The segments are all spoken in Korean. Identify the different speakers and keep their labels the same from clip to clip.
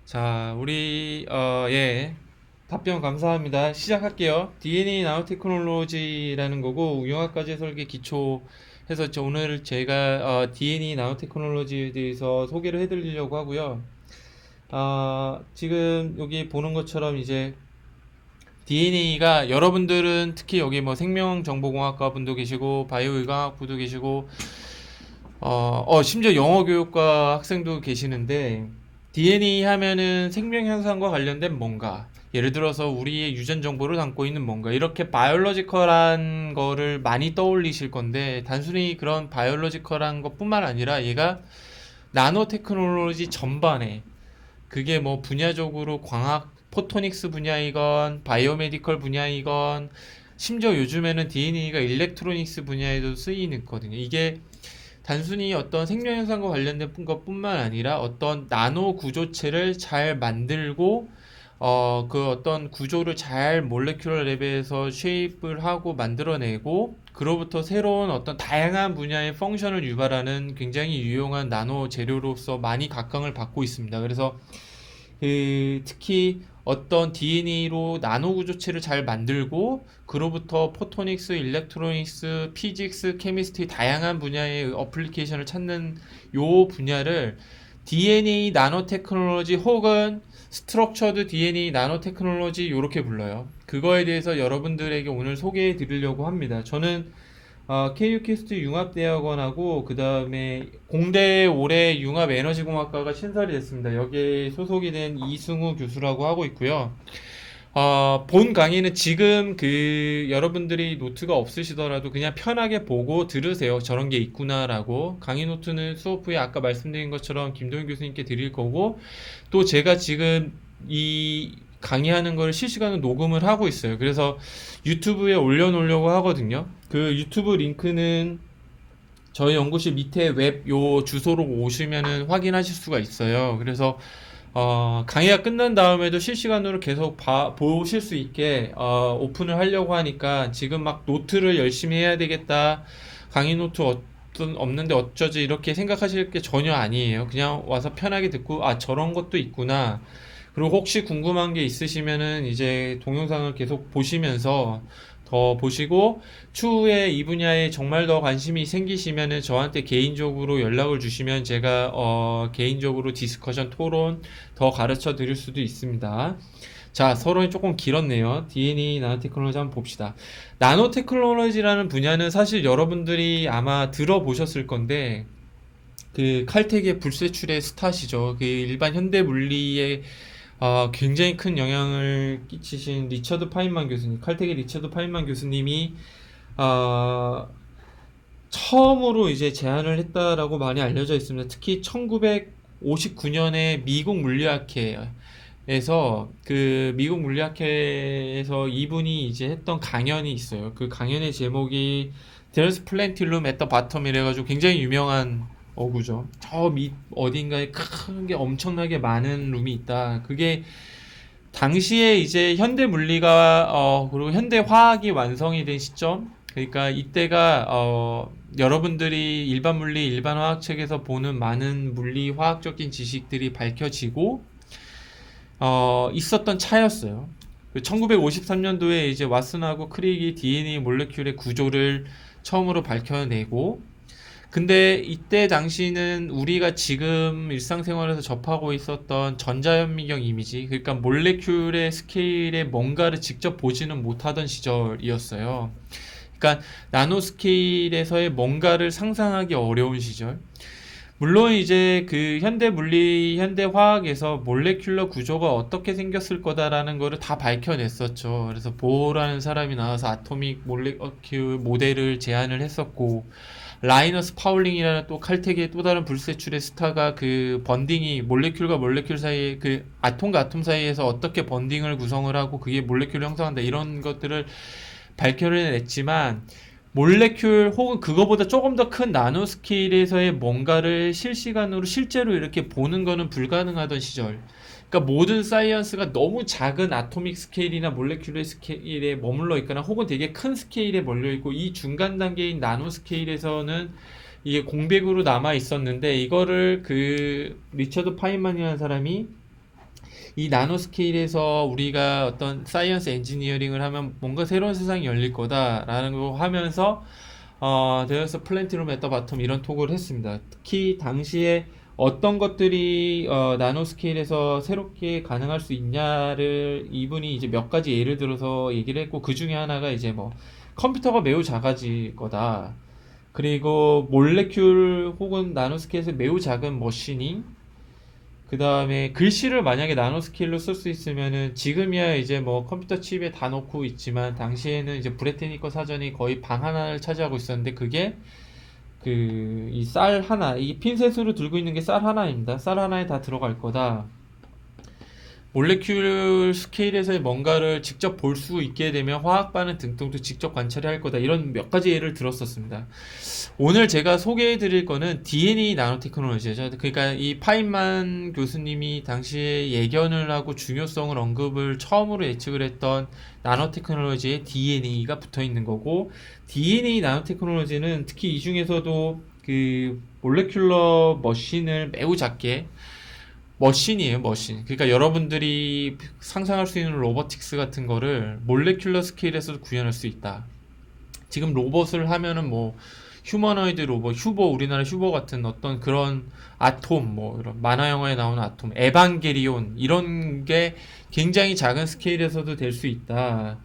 Speaker 1: 자, 우리 예. 답변 감사합니다. 시작할게요. DNA 나노테크놀로지라는 거고 융합과제 설계 기초 해서 오늘 제가 DNA 나노테크놀로지에 대해서 소개를 해드리려고 하고요. 지금 여기 보는 것처럼 이제 DNA가 여러분들은 특히 여기 뭐 생명정보공학과 분도 계시고 바이오의학학 부도 계시고 심지어 영어교육과 학생도 계시는데 DNA 하면은 생명 현상과 관련된 뭔가 예를 들어서 우리의 유전 정보를 담고 있는 뭔가 이렇게 바이올로지컬한 거를 많이 떠올리실 건데 단순히 그런 바이올로지컬한 것뿐만 아니라 얘가 나노 테크놀로지 전반에 그게 뭐 분야적으로 광학 포토닉스 분야이건 바이오메디컬 분야이건 심지어 요즘에는 DNA가 일렉트로닉스 분야에도 쓰이거든요. 이게 단순히 어떤 생명 현상과 관련된 것뿐만 아니라 어떤 나노 구조체를 잘 만들고 그 어떤 구조를 잘 몰레큘러 레벨에서 쉐입을 하고 만들어내고 그로부터 새로운 어떤 다양한 분야의 펑션을 유발하는 굉장히 유용한 나노 재료로서 많이 각광을 받고 있습니다. 그래서 특히 어떤 DNA로 나노 구조체를 잘 만들고 그로부터 포토닉스, 일렉트로닉스, 피직스, 케미스트리 다양한 분야의 어플리케이션을 찾는 요 분야를 DNA 나노 테크놀로지 혹은 스트럭처드 DNA 나노 테크놀로지 이렇게 불러요. 그거에 대해서 여러분들에게 오늘 소개해 드리려고 합니다. 저는 KU캐스트 융합대학원하고 그 다음에 공대 올해 융합에너지공학과가 신설이 됐습니다. 여기에 소속이 된 이승우 교수라고 하고 있고요. 본 강의는 지금 여러분들이 노트가 없으시더라도 그냥 편하게 보고 들으세요. 저런 게 있구나라고. 강의 노트는 수업 후에 아까 말씀드린 것처럼 김도현 교수님께 드릴 거고, 또 제가 지금 이 강의하는 걸 실시간으로 녹음을 하고 있어요. 그래서 유튜브에 올려놓으려고 하거든요. 그 유튜브 링크는 저희 연구실 밑에 웹 요 주소로 오시면은 확인하실 수가 있어요. 그래서 강의가 끝난 다음에도 실시간으로 계속 보실 수 있게 오픈을 하려고 하니까 지금 막 노트를 열심히 해야 되겠다. 강의 노트 없는데 어쩌지 이렇게 생각하실 게 전혀 아니에요. 그냥 와서 편하게 듣고 저런 것도 있구나. 그리고 혹시 궁금한 게 있으시면은 이제 동영상을 계속 보시면서 더 보시고 추후에 이 분야에 정말 더 관심이 생기시면은 저한테 개인적으로 연락을 주시면 제가 개인적으로 디스커션 토론 더 가르쳐 드릴 수도 있습니다. 자, 서론이 조금 길었네요. DNA 나노테크놀로지 한번 봅시다. 나노테크놀로지라는 분야는 사실 여러분들이 아마 들어보셨을 건데 그 칼텍의 불세출의 스타시죠. 그 일반 현대 물리에 굉장히 큰 영향을 끼치신 리처드 파인만 교수님, 칼텍의 리처드 파인만 교수님이 어, 처음으로 이제 제안을 했다라고 많이 알려져 있습니다. 특히 1959년에 미국 물리학회에서 미국 물리학회에서 이분이 이제 했던 강연이 있어요. 그 강연의 제목이 There's plenty room at the bottom 이래가지고 굉장히 유명한 어구죠. 저 밑 어딘가에 큰 게 엄청나게 많은 룸이 있다. 그게 당시에 이제 현대 물리가 그리고 현대 화학이 완성이 된 시점, 그러니까 이때가 여러분들이 일반 물리, 일반 화학 책에서 보는 많은 물리 화학적인 지식들이 밝혀지고 있었던 차였어요. 1953년도에 이제 왓슨하고 크릭이 DNA 몰레큘의 구조를 처음으로 밝혀내고, 근데 이때 당시는 우리가 지금 일상생활에서 접하고 있었던 전자현미경 이미지, 그러니까 몰레큘의 스케일에 뭔가를 직접 보지는 못하던 시절이었어요. 그러니까 나노 스케일에서의 뭔가를 상상하기 어려운 시절. 물론 이제 그 현대 물리, 현대 화학에서 몰레큘러 구조가 어떻게 생겼을 거다라는 거를 다 밝혀냈었죠. 그래서 보어라는 사람이 나와서 아토믹 몰레큘 모델을 제안을 했었고, 라이너스 파울링이라는 또 칼텍의 또 다른 불세출의 스타가 그 번딩이 몰레큘과 몰레큘 사이에 그 아톰과 아톰 사이에서 어떻게 번딩을 구성을 하고 그게 몰레큘을 형성한다 이런 것들을 밝혀를 냈지만 몰레큘 혹은 그거보다 조금 더 큰 나노 스케일에서의 뭔가를 실시간으로 실제로 이렇게 보는 거는 불가능하던 시절. 그러니까 모든 사이언스가 너무 작은 아토믹 스케일이나 몰레큘의 스케일에 머물러 있거나 혹은 되게 큰 스케일에 몰려 있고 이 중간 단계인 나노 스케일에서는 이게 공백으로 남아 있었는데 이거를 그 리처드 파인만이라는 사람이 이 나노 스케일에서 우리가 어떤 사이언스 엔지니어링을 하면 뭔가 새로운 세상이 열릴 거다라는 거 하면서 데어스 플랜티룸 애더 바텀 이런 톡을 했습니다. 특히 당시에 어떤 것들이 나노 스케일에서 새롭게 가능할 수 있냐를 이분이 이제 몇 가지 예를 들어서 얘기를 했고, 그 중에 하나가 이제 뭐 컴퓨터가 매우 작아질 거다. 그리고 몰레큘 혹은 나노스케일에서 매우 작은 머신이, 그 다음에 글씨를 만약에 나노스케일로 쓸 수 있으면은, 지금이야 이제 뭐 컴퓨터 칩에 다 넣고 있지만 당시에는 이제 브레테니커 사전이 거의 방 하나를 차지하고 있었는데, 그게 그 이 쌀 하나, 이 핀셋으로 들고 있는 게 쌀 하나입니다. 쌀 하나에 다 들어갈 거다. 몰레큘 스케일에서의 뭔가를 직접 볼 수 있게 되면 화학 반응 등등도 직접 관찰해야 할 거다. 이런 몇 가지 예를 들었었습니다. 오늘 제가 소개해 드릴 거는 DNA 나노테크놀로지죠. 그러니까 이 파인만 교수님이 당시에 예견을 하고 중요성을 언급을 처음으로 예측을 했던 나노테크놀로지에 DNA가 붙어 있는 거고, DNA 나노테크놀로지는 특히 이 중에서도 그 몰레큘러 머신을 매우 작게, 머신이에요, 머신. 그러니까 여러분들이 상상할 수 있는 로보틱스 같은 거를 몰레큘러 스케일에서 구현할 수 있다. 지금 로봇을 하면은 뭐 휴머노이드 로봇, 휴보, 우리나라 휴보 같은 어떤 그런 아톰, 뭐 이런 만화 영화에 나오는 아톰, 에반게리온 이런 게 굉장히 작은 스케일에서도 될 수 있다.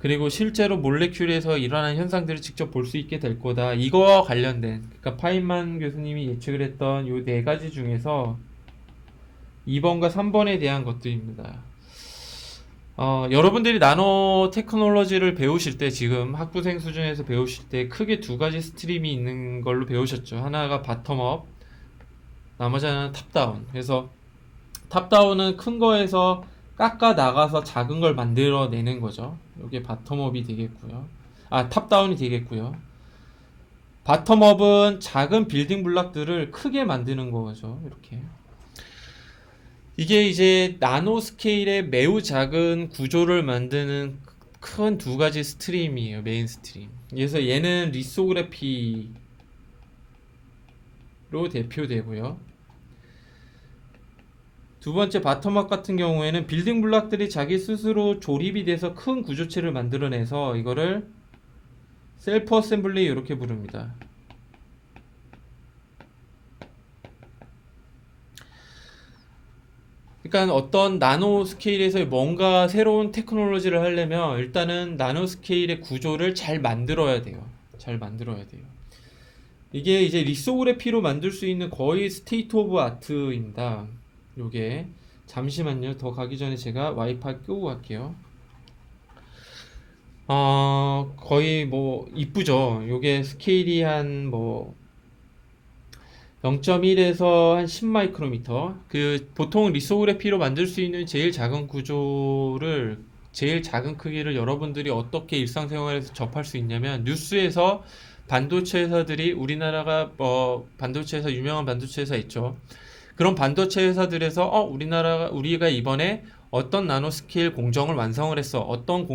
Speaker 1: 그리고 실제로 몰레큘에서 일어나는 현상들을 직접 볼 수 있게 될 거다. 이거와 관련된, 그러니까 파인만 교수님이 예측을 했던 요 네 가지 중에서 2번과 3번에 대한 것들입니다. 여러분들이 나노 테크놀로지를 배우실 때, 지금 학부생 수준에서 배우실 때 크게 두 가지 스트림이 있는 걸로 배우셨죠. 하나가 바텀업, 나머지 하나는 탑다운. 그래서 탑다운은 큰 거에서 깎아 나가서 작은 걸 만들어내는 거죠. 이게 바텀업이 되겠고요. 탑다운이 되겠고요. 바텀업은 작은 빌딩 블록들을 크게 만드는 거죠. 이렇게. 이게 이제 나노 스케일의 매우 작은 구조를 만드는 큰 두 가지 스트림이에요. 메인 스트림. 그래서 얘는 리소그래피로 대표되고요. 두 번째 바텀업 같은 경우에는 빌딩 블록들이 자기 스스로 조립이 돼서 큰 구조체를 만들어내서 이거를 셀프 어셈블리 이렇게 부릅니다. 그러니까 어떤 나노 스케일에서 뭔가 새로운 테크놀로지를 하려면 일단은 나노 스케일의 구조를 잘 만들어야 돼요. 잘 만들어야 돼요. 이게 이제 리소그래피로 만들 수 있는 거의 스테이트 오브 아트입니다. 요게 잠시만요. 더 가기 전에 제가 와이파이 끄고 갈게요. 거의 뭐 이쁘죠. 요게 스케일이 한 뭐 0.1에서 한 10 마이크로미터. 그 보통 리소그래피로 만들 수 있는 제일 작은 구조를, 제일 작은 크기를 여러분들이 어떻게 일상생활에서 접할 수 있냐면, 뉴스에서 반도체 회사들이, 우리나라가 반도체 회사, 유명한 반도체 회사 있죠. 그런 반도체 회사들에서 우리가 이번에 어떤 나노스케일 공정을 완성을 했어, 어떤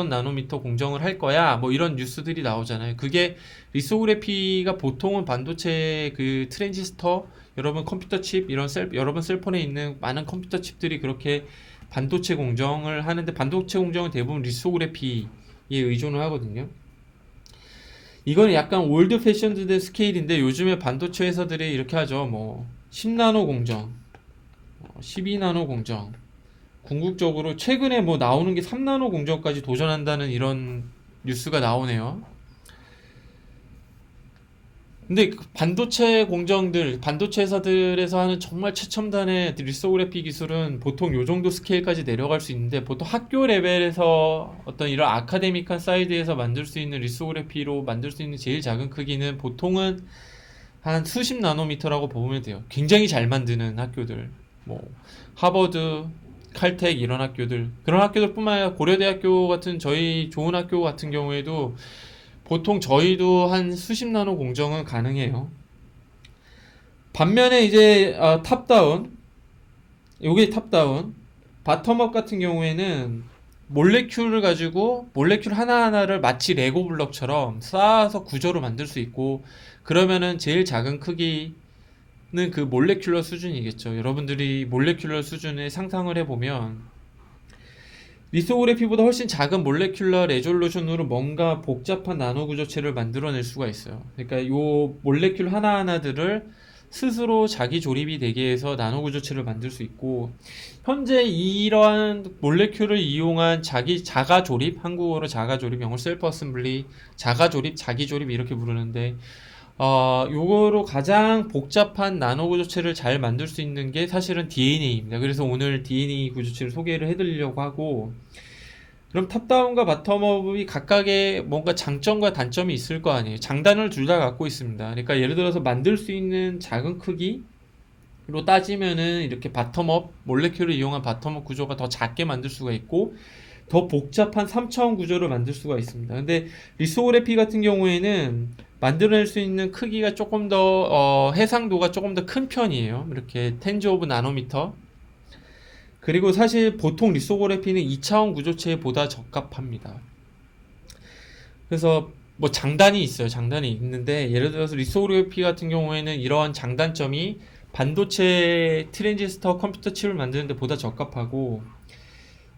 Speaker 1: 나노미터 공정을 할 거야, 뭐 이런 뉴스들이 나오잖아요. 그게 리소그래피가 보통은 반도체 그 트랜지스터, 여러분 컴퓨터 칩, 여러분 셀폰에 있는 많은 컴퓨터 칩들이 그렇게 반도체 공정을 하는데, 반도체 공정은 대부분 리소그래피에 의존을 하거든요. 이거는 약간 올드 패션드 스케일인데, 요즘에 반도체 회사들이 이렇게 하죠. 뭐 10나노 공정, 12나노 공정, 궁극적으로 최근에 뭐 나오는 게 3나노 공정까지 도전한다는 이런 뉴스가 나오네요. 근데 그 반도체 공정들, 반도체 회사들에서 하는 정말 최첨단의 리소그래피 기술은 보통 요 정도 스케일까지 내려갈 수 있는데, 보통 학교 레벨에서 어떤 이런 아카데믹한 사이드에서 만들 수 있는 리소그래피로 만들 수 있는 제일 작은 크기는 보통은 한 수십 나노미터라고 보면 돼요. 굉장히 잘 만드는 학교들, 뭐 하버드, 칼텍 이런 학교들, 그런 학교들뿐만 아니라 고려대학교 같은 저희 좋은 학교 같은 경우에도 보통 저희도 한 수십 나노 공정은 가능해요. 반면에 이제 탑다운, 요게 탑다운, 바텀업 같은 경우에는 몰레큘을 가지고 몰레큘 하나하나를 마치 레고 블럭처럼 쌓아서 구조로 만들 수 있고, 그러면은 제일 작은 크기를 그 몰레큘러 수준이겠죠. 여러분들이 몰레큘러 수준을 상상을 해보면 리소그래피보다 훨씬 작은 몰레큘러 레졸루션으로 뭔가 복잡한 나노 구조체를 만들어낼 수가 있어요. 그러니까 요 몰레큘 하나하나들을 스스로 자기 조립이 되게 해서 나노 구조체를 만들 수 있고, 현재 이러한 몰레큘을 이용한 자가 조립, 한국어로 자가 조립, 영어로 셀프 어셈블리, 자가 조립, 자기 조립 이렇게 부르는데, 요거로 가장 복잡한 나노 구조체를 잘 만들 수 있는 게 사실은 DNA입니다. 그래서 오늘 DNA 구조체를 소개를 해드리려고 하고, 그럼 탑다운과 바텀업이 각각의 뭔가 장점과 단점이 있을 거 아니에요. 장단을 둘 다 갖고 있습니다. 그러니까 예를 들어서 만들 수 있는 작은 크기로 따지면은 이렇게 바텀업, 몰레큘을 이용한 바텀업 구조가 더 작게 만들 수가 있고, 더 복잡한 3차원 구조를 만들 수가 있습니다. 근데 리소그래피 같은 경우에는 만들어낼 수 있는 크기가 조금 더 해상도가 조금 더 큰 편이에요. 이렇게 텐즈 오브 나노미터. 그리고 사실 보통 리소그래피는 2차원 구조체보다 적합합니다. 그래서 뭐 장단이 있어요. 장단이 있는데 예를 들어서 리소그래피 같은 경우에는 이러한 장단점이 반도체 트랜지스터 컴퓨터 칩을 만드는 데 보다 적합하고,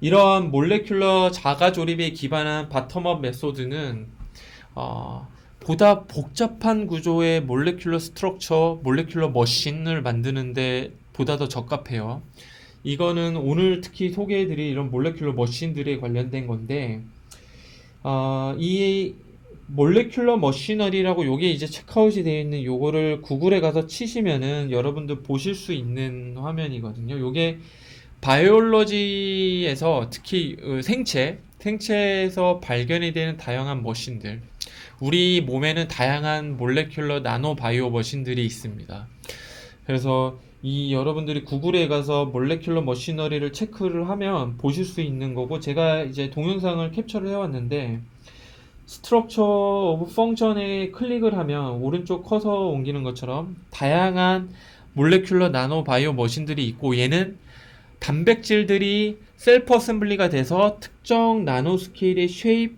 Speaker 1: 이러한 몰레큘러 자가 조립에 기반한 바텀업 메소드는 보다 복잡한 구조의 몰레큘러 스트럭처, 몰레큘러 머신을 만드는데 보다 더 적합해요. 이거는 오늘 특히 소개해드릴 이런 몰레큘러 머신들에 관련된 건데, 이 몰레큘러 머시너리라고 요게 이제 체크아웃이 되어 있는 요거를 구글에 가서 치시면은 여러분들 보실 수 있는 화면이거든요. 요게 바이올로지에서 특히 생체에서 발견이 되는 다양한 머신들, 우리 몸에는 다양한 몰레큘러 나노 바이오 머신들이 있습니다. 그래서 이 여러분들이 구글에 가서 몰레큘러 머시너리를 체크를 하면 보실 수 있는 거고, 제가 이제 동영상을 캡처를 해왔는데, 스트럭처 오브 펑션에 클릭을 하면 오른쪽 커서 옮기는 것처럼 다양한 몰레큘러 나노 바이오 머신들이 있고, 얘는 단백질들이 셀프 어셈블리가 돼서 특정 나노 스케일의 쉐입,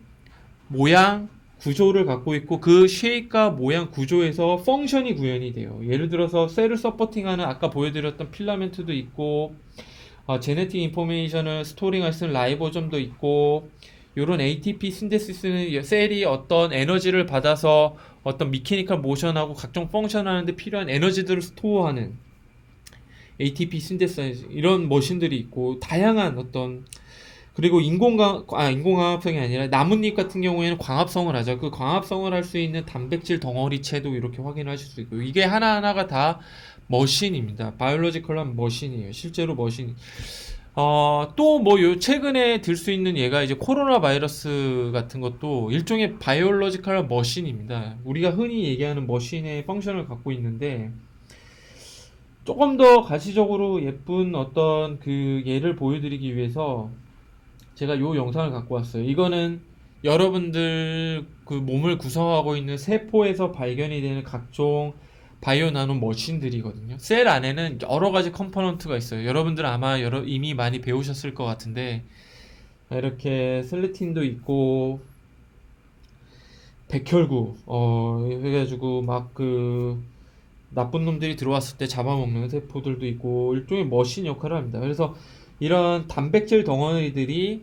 Speaker 1: 모양, 구조를 갖고 있고, 그 쉐입과 모양 구조에서 펑션이 구현이 돼요. 예를 들어서 셀을 서포팅하는 아까 보여드렸던 필라멘트도 있고, 제네틱 인포메이션을 스토링할 수 있는 라이보좀도 있고, 요런 ATP 신데시스는 셀이 어떤 에너지를 받아서 어떤 미케니컬 모션하고 각종 펑션 하는데 필요한 에너지들을 스토어하는 ATP 신데사이즈, 이런 머신들이 있고, 다양한 어떤, 그리고 인공광합성이 아니라 나뭇잎 같은 경우에는 광합성을 하죠. 그 광합성을 할 수 있는 단백질 덩어리체도 이렇게 확인하실 수 있고, 이게 하나하나가 다 머신입니다. 바이올로지컬한 머신이에요. 실제로 머신. 또 뭐 요 최근에 들 수 있는 얘가 이제 코로나 바이러스 같은 것도 일종의 바이올로지컬한 머신입니다. 우리가 흔히 얘기하는 머신의 펑션을 갖고 있는데, 조금 더 가시적으로 예쁜 어떤 그 예를 보여드리기 위해서 제가 요 영상을 갖고 왔어요. 이거는 여러분들 그 몸을 구성하고 있는 세포에서 발견이 되는 각종 바이오 나노 머신들이거든요. 셀 안에는 여러 가지 컴포넌트가 있어요. 여러분들 아마 이미 많이 배우셨을 것 같은데, 이렇게 셀레틴도 있고, 백혈구, 해가지고 막 그 나쁜 놈들이 들어왔을 때 잡아먹는 세포들도 있고, 일종의 머신 역할을 합니다. 그래서 이런 단백질 덩어리들이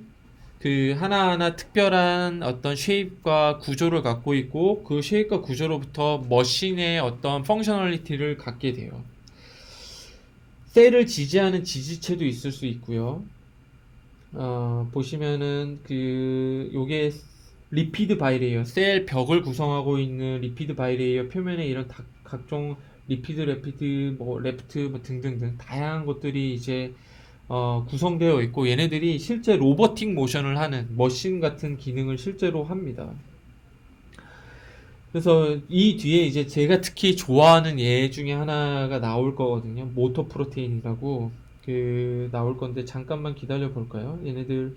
Speaker 1: 그 하나하나 특별한 어떤 쉐입과 구조를 갖고 있고, 그 쉐입과 구조로부터 머신의 어떤 펑셔널리티를 갖게 돼요. 셀을 지지하는 지지체도 있을 수 있고요. 보시면은 요게 리피드 바이레이어, 셀 벽을 구성하고 있는 리피드 바이레이어 표면에 이런 각종 리피드, 레피드, 레프트 등등등 다양한 것들이 이제 구성되어 있고, 얘네들이 실제 로버틱 모션을 하는 머신 같은 기능을 실제로 합니다. 그래서 이 뒤에 이제 제가 특히 좋아하는 예 중에 하나가 나올 거거든요. 모터 프로테인이라고 나올 건데, 잠깐만 기다려 볼까요? 얘네들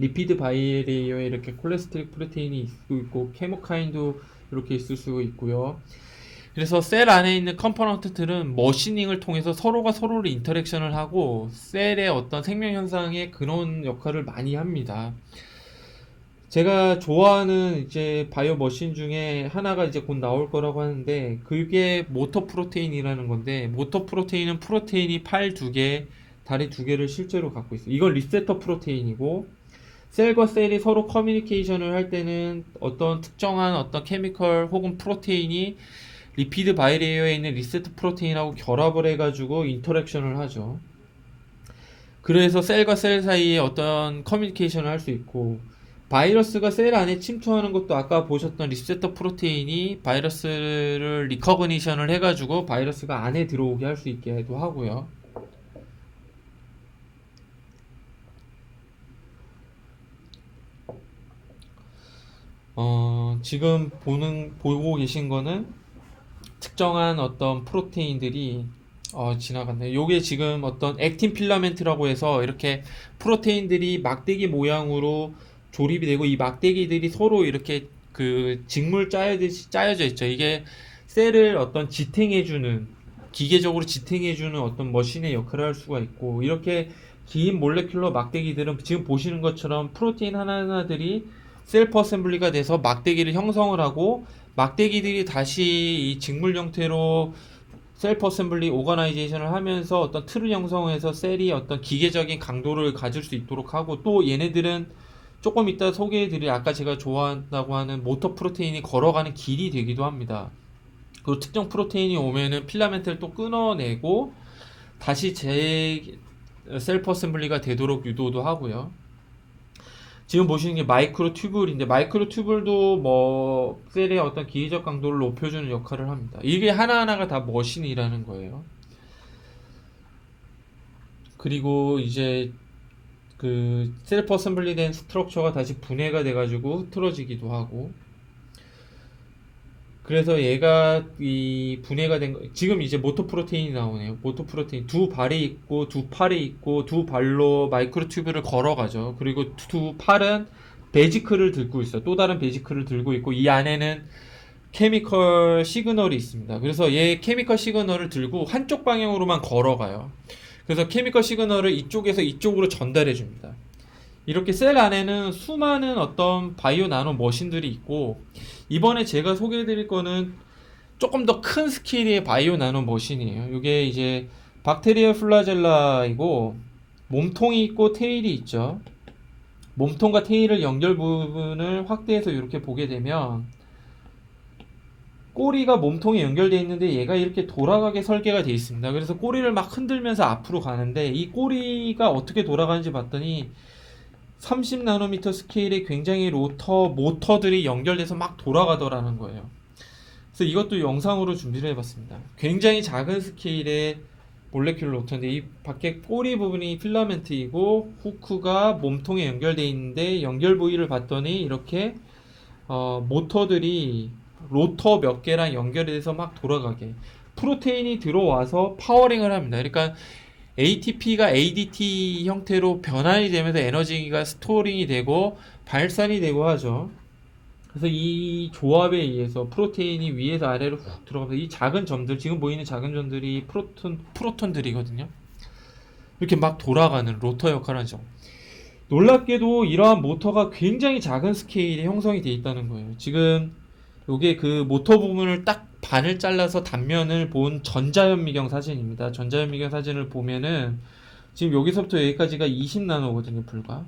Speaker 1: 리피드 바이레이어에 이렇게 콜레스테롤 프로테인이 있고 케모카인도 이렇게 있을 수 있고요. 그래서 셀 안에 있는 컴포넌트들은 머시닝을 통해서 서로가 서로를 인터랙션을 하고 셀의 어떤 생명 현상의 근원 역할을 많이 합니다. 제가 좋아하는 이제 바이오 머신 중에 하나가 이제 곧 나올 거라고 하는데 그게 모터 프로테인이라는 건데 모터 프로테인은 프로테인이 팔 두 개, 다리 두 개를 실제로 갖고 있어요. 이건 리세터 프로테인이고 셀과 셀이 서로 커뮤니케이션을 할 때는 어떤 특정한 어떤 케미컬 혹은 프로테인이 리피드 바이레이어에 있는 리세터 프로테인하고 결합을 해가지고 인터랙션을 하죠. 그래서 셀과 셀 사이에 어떤 커뮤니케이션을 할 수 있고 바이러스가 셀 안에 침투하는 것도 아까 보셨던 리세터 프로테인이 바이러스를 리커그니션을 해가지고 바이러스가 안에 들어오게 할 수 있게도 하고요. 지금 보고 계신 거는 특정한 어떤 프로테인들이 지나갔네. 요게 지금 어떤 액틴 필라멘트라고 해서 이렇게 프로테인들이 막대기 모양으로 조립이 되고 이 막대기들이 서로 이렇게 그 직물 짜여듯이 짜여져 있죠. 이게 셀을 어떤 지탱해주는 기계적으로 지탱해주는 어떤 머신의 역할을 할 수가 있고 이렇게 긴 몰레큘러 막대기들은 지금 보시는 것처럼 프로테인 하나하나들이 셀프 어셈블리가 돼서 막대기를 형성을 하고 막대기들이 다시 이 직물 형태로 셀프 어셈블리 오거나이제이션을 하면서 어떤 틀을 형성해서 셀이 어떤 기계적인 강도를 가질 수 있도록 하고 또 얘네들은 조금 이따 소개해드릴 아까 제가 좋아한다고 하는 모터 프로테인이 걸어가는 길이 되기도 합니다. 그리고 특정 프로테인이 오면은 필라멘트를 또 끊어내고 다시 재 셀프 어셈블리가 되도록 유도도 하고요. 지금 보시는 게 마이크로 튜블인데 마이크로 튜블도 뭐 셀의 어떤 기계적 강도를 높여주는 역할을 합니다. 이게 하나하나가 다 머신이라는 거예요. 그리고 이제 그 셀프 어셈블리 된 스트럭처가 다시 분해가 돼가지고 흐트러지기도 하고 그래서 얘가 이 분해가 된 거, 지금 이제 모터 프로테인이 나오네요. 모터 프로테인 두 발이 있고 두 팔이 있고 두 발로 마이크로 튜브를 걸어가죠. 그리고 두 팔은 베지클을 들고 있어. 또 다른 베지클을 들고 있고 이 안에는 케미컬 시그널이 있습니다. 그래서 얘 케미컬 시그널을 들고 한쪽 방향으로만 걸어가요. 그래서 케미컬 시그널을 이쪽에서 이쪽으로 전달해 줍니다. 이렇게 셀 안에는 수많은 어떤 바이오 나노 머신들이 있고 이번에 제가 소개해 드릴 거는 조금 더 큰 스케일의 바이오 나노 머신이에요. 이게 이제 박테리아 플라젤라이고 몸통이 있고 테일이 있죠. 몸통과 테일을 연결 부분을 확대해서 이렇게 보게 되면 꼬리가 몸통에 연결되어 있는데 얘가 이렇게 돌아가게 설계가 되어 있습니다. 그래서 꼬리를 막 흔들면서 앞으로 가는데 이 꼬리가 어떻게 돌아가는지 봤더니 30 나노미터 스케일의 굉장히 모터들이 연결돼서 막 돌아가더라는 거예요. 그래서 이것도 영상으로 준비를 해봤습니다. 굉장히 작은 스케일의 몰레큘러 로터인데 이 밖에 꼬리 부분이 필라멘트이고 후크가 몸통에 연결되어 있는데 연결 부위를 봤더니 이렇게 모터들이 로터 몇 개랑 연결이 돼서 막 돌아가게 프로테인이 들어와서 파워링을 합니다. 그러니까 ATP가 ADT 형태로 변환이 되면서 에너지가 스토링이 되고 발산이 되고 하죠. 그래서 이 조합에 의해서 프로테인이 위에서 아래로 훅 들어가면서 이 작은 점들, 지금 보이는 작은 점들이 프로톤들이거든요. 이렇게 막 돌아가는 로터 역할을 하죠. 놀랍게도 이러한 모터가 굉장히 작은 스케일에 형성이 되어 있다는 거예요. 지금 요게 그 모터 부분을 딱 반을 잘라서 단면을 본 전자현미경 사진입니다. 전자현미경 사진을 보면은 지금 여기서부터 여기까지가 20나노거든요, 불과.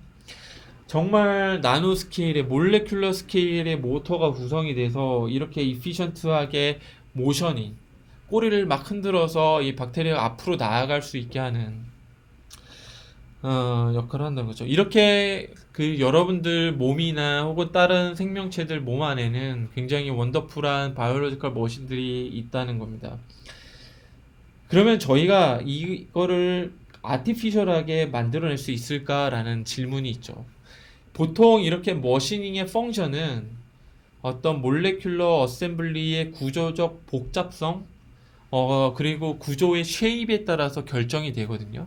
Speaker 1: 정말 나노 스케일의 몰레큘러 스케일의 모터가 구성이 돼서 이렇게 이피션트하게 모션이 꼬리를 막 흔들어서 이 박테리아가 앞으로 나아갈 수 있게 하는 역할을 한다는 거죠. 이렇게 그 여러분들 몸이나 혹은 다른 생명체들 몸 안에는 굉장히 원더풀한 바이올로지컬 머신들이 있다는 겁니다. 그러면 저희가 이거를 아티피셜하게 만들어낼 수 있을까라는 질문이 있죠. 보통 이렇게 머시닝의 펑션은 어떤 몰레큘러 어셈블리의 구조적 복잡성, 그리고 구조의 쉐입에 따라서 결정이 되거든요.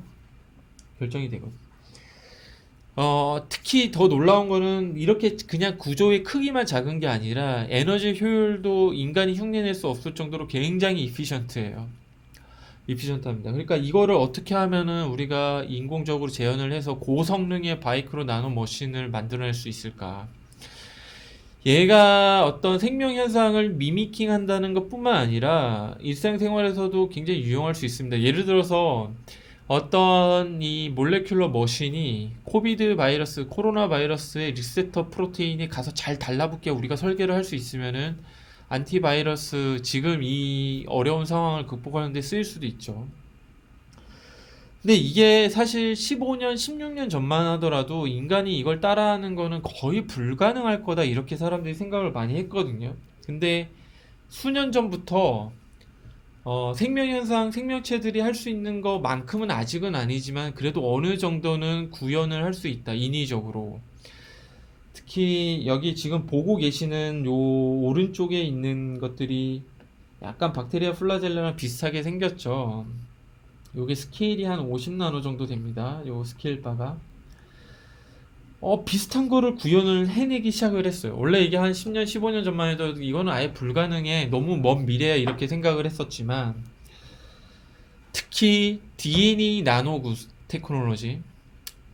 Speaker 1: 특히 더 놀라운 거는 이렇게 그냥 구조의 크기만 작은 게 아니라 에너지 효율도 인간이 흉내낼 수 없을 정도로 굉장히 이피션트합니다. 그러니까 이거를 어떻게 하면은 우리가 인공적으로 재현을 해서 고성능의 바이크로 나노 머신을 만들어낼 수 있을까? 얘가 어떤 생명 현상을 미미킹 한다는 것뿐만 아니라 일상생활에서도 굉장히 유용할 수 있습니다. 예를 들어서 어떤 이 몰레큘러 머신이 코비드 바이러스, 코로나 바이러스의 리세터 프로테인이 가서 잘 달라붙게 우리가 설계를 할 수 있으면은 안티바이러스 지금 이 어려운 상황을 극복하는 데 쓰일 수도 있죠. 근데 이게 사실 15년, 16년 전만 하더라도 인간이 이걸 따라하는 거는 거의 불가능할 거다 이렇게 사람들이 생각을 많이 했거든요. 근데 수년 전부터 생명현상, 생명체들이 할 수 있는 것만큼은 아직은 아니지만 그래도 어느 정도는 구현을 할 수 있다, 인위적으로. 특히 여기 지금 보고 계시는 요 오른쪽에 있는 것들이 약간 박테리아 플라젤라랑 비슷하게 생겼죠. 요게 스케일이 한 50나노 정도 됩니다. 요 스케일 바가. 비슷한 거를 구현을 해내기 시작을 했어요. 원래 이게 한 10년, 15년 전만 해도 이거는 아예 불가능해. 너무 먼 미래야. 이렇게 생각을 했었지만, 특히 DNA 나노 테크놀로지,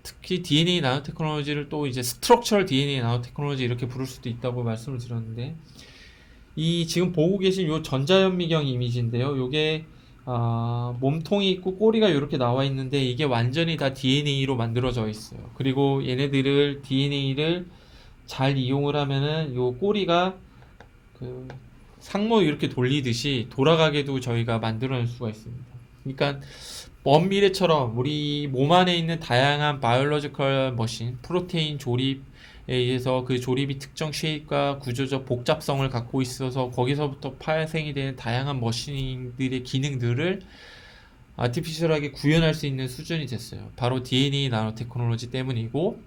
Speaker 1: 특히 DNA 나노 테크놀로지를 또 이제 스트럭처럴 DNA 나노 테크놀로지 이렇게 부를 수도 있다고 말씀을 드렸는데, 이 지금 보고 계신 요 전자현미경 이미지인데요. 요게 몸통이 있고 꼬리가 이렇게 나와 있는데 이게 완전히 다 DNA로 만들어져 있어요. 그리고 얘네들을 DNA를 잘 이용을 하면은 요 꼬리가 그 상모 이렇게 돌리듯이 돌아가게도 저희가 만들어낼 수가 있습니다. 그러니까 먼 미래처럼 우리 몸 안에 있는 다양한 바이올로지컬 머신, 프로테인 조립에 의해서 그 조립이 특정 쉐입과 구조적 복잡성을 갖고 있어서 거기서부터 파생이 되는 다양한 머신들의 기능들을 아티피셜하게 구현할 수 있는 수준이 됐어요. 바로 DNA 나노 테크놀로지 때문이고,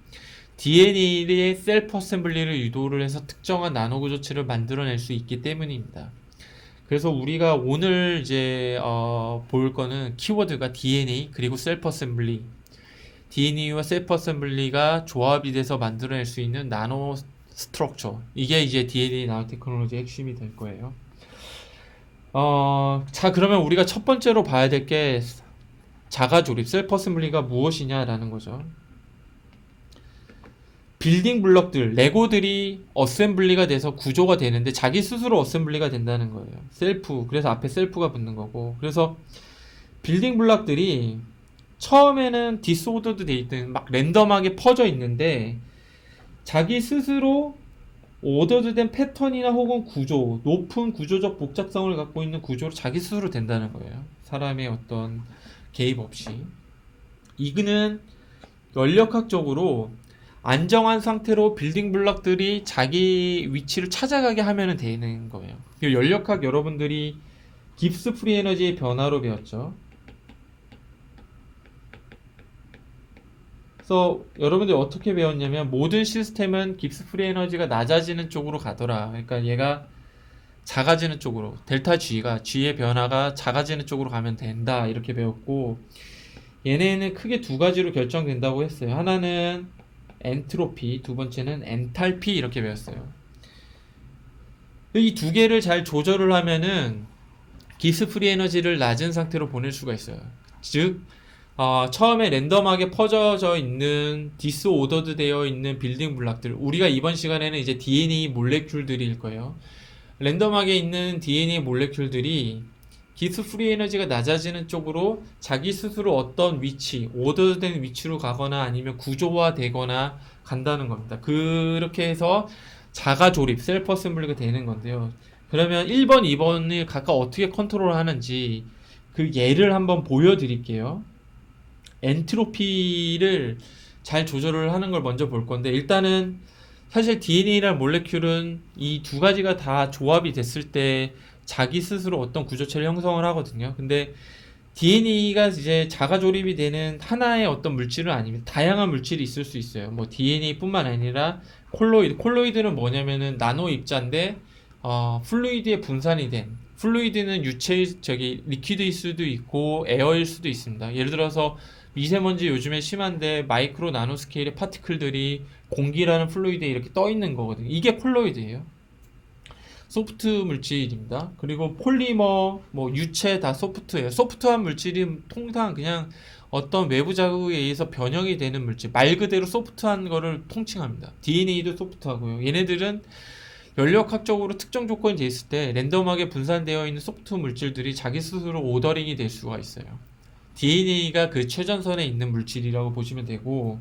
Speaker 1: DNA의 셀프 어셈블리를 유도를 해서 특정한 나노 구조체를 만들어낼 수 있기 때문입니다. 그래서 우리가 오늘 이제 볼 거는 키워드가 DNA 그리고 셀프 어셈블리, DNA와 셀프 어셈블리가 조합이 돼서 만들어낼 수 있는 나노 스트럭처, 이게 이제 DNA 나노 테크놀로지의 핵심이 될 거예요. 자, 그러면 우리가 첫 번째로 봐야 될 게 자가 조립, 셀프 어셈블리가 무엇이냐라는 거죠. 빌딩 블럭들, 레고들이 어셈블리가 돼서 구조가 되는데 자기 스스로 어셈블리가 된다는 거예요. 셀프, 그래서 앞에 셀프가 붙는 거고. 그래서 빌딩 블럭들이 처음에는 디스오더드 돼 있든 막 랜덤하게 퍼져 있는데 자기 스스로 오더드된 패턴이나 혹은 구조, 높은 구조적 복잡성을 갖고 있는 구조로 자기 스스로 된다는 거예요. 사람의 어떤 개입 없이. 이거는 연력학적으로 안정한 상태로 빌딩 블럭들이 자기 위치를 찾아가게 하면 되는 거예요. 연력학 여러분들이 깁스 프리 에너지의 변화로 배웠죠. 그래서 여러분들이 어떻게 배웠냐면 모든 시스템은 깁스 프리 에너지가 낮아지는 쪽으로 가더라. 그러니까 얘가 작아지는 쪽으로, 델타 G의 변화가 작아지는 쪽으로 가면 된다 이렇게 배웠고, 얘네는 크게 두 가지로 결정된다고 했어요. 하나는 엔트로피, 두 번째는 엔탈피 이렇게 배웠어요. 이 두 개를 잘 조절을 하면은 깁스 프리 에너지를 낮은 상태로 보낼 수가 있어요. 즉 처음에 랜덤하게 퍼져져 있는 디스오더드 되어 있는 빌딩 블록들, 우리가 이번 시간에는 이제 DNA 몰레큘들일 거예요. 랜덤하게 있는 DNA 몰레큘들이 깁스 프리 에너지가 낮아지는 쪽으로 자기 스스로 어떤 위치, 오더된 위치로 가거나 아니면 구조화되거나 간다는 겁니다. 그렇게 해서 자가 조립, 셀프 어셈블리가 되는 건데요. 그러면 1번, 2번을 각각 어떻게 컨트롤 하는지 그 예를 한번 보여드릴게요. 엔트로피를 잘 조절을 하는 걸 먼저 볼 건데, 일단은 사실 DNA랑 몰레큘은 이 두 가지가 다 조합이 됐을 때 자기 스스로 어떤 구조체를 형성을 하거든요. 근데 DNA가 이제 자가 조립이 되는 하나의 어떤 물질은 아닙니다. 다양한 물질이 있을 수 있어요. 뭐 DNA뿐만 아니라 콜로이드는 뭐냐면은 나노 입자인데 플루이드에 분산이 된, 플루이드는 리퀴드일 수도 있고 에어일 수도 있습니다. 예를 들어서 미세먼지 요즘에 심한데 마이크로 나노 스케일의 파티클들이 공기라는 플루이드에 이렇게 떠 있는 거거든요. 이게 콜로이드예요. 소프트 물질입니다. 그리고 폴리머, 뭐 유체 다 소프트예요. 소프트한 물질이 통상 그냥 어떤 외부 자극에 의해서 변형이 되는 물질, 말 그대로 소프트한 거를 통칭합니다. DNA도 소프트하고요. 얘네들은 연력학적으로 특정 조건이 돼 있을 때 랜덤하게 분산되어 있는 소프트 물질들이 자기 스스로 오더링이 될 수가 있어요. DNA가 그 최전선에 있는 물질이라고 보시면 되고,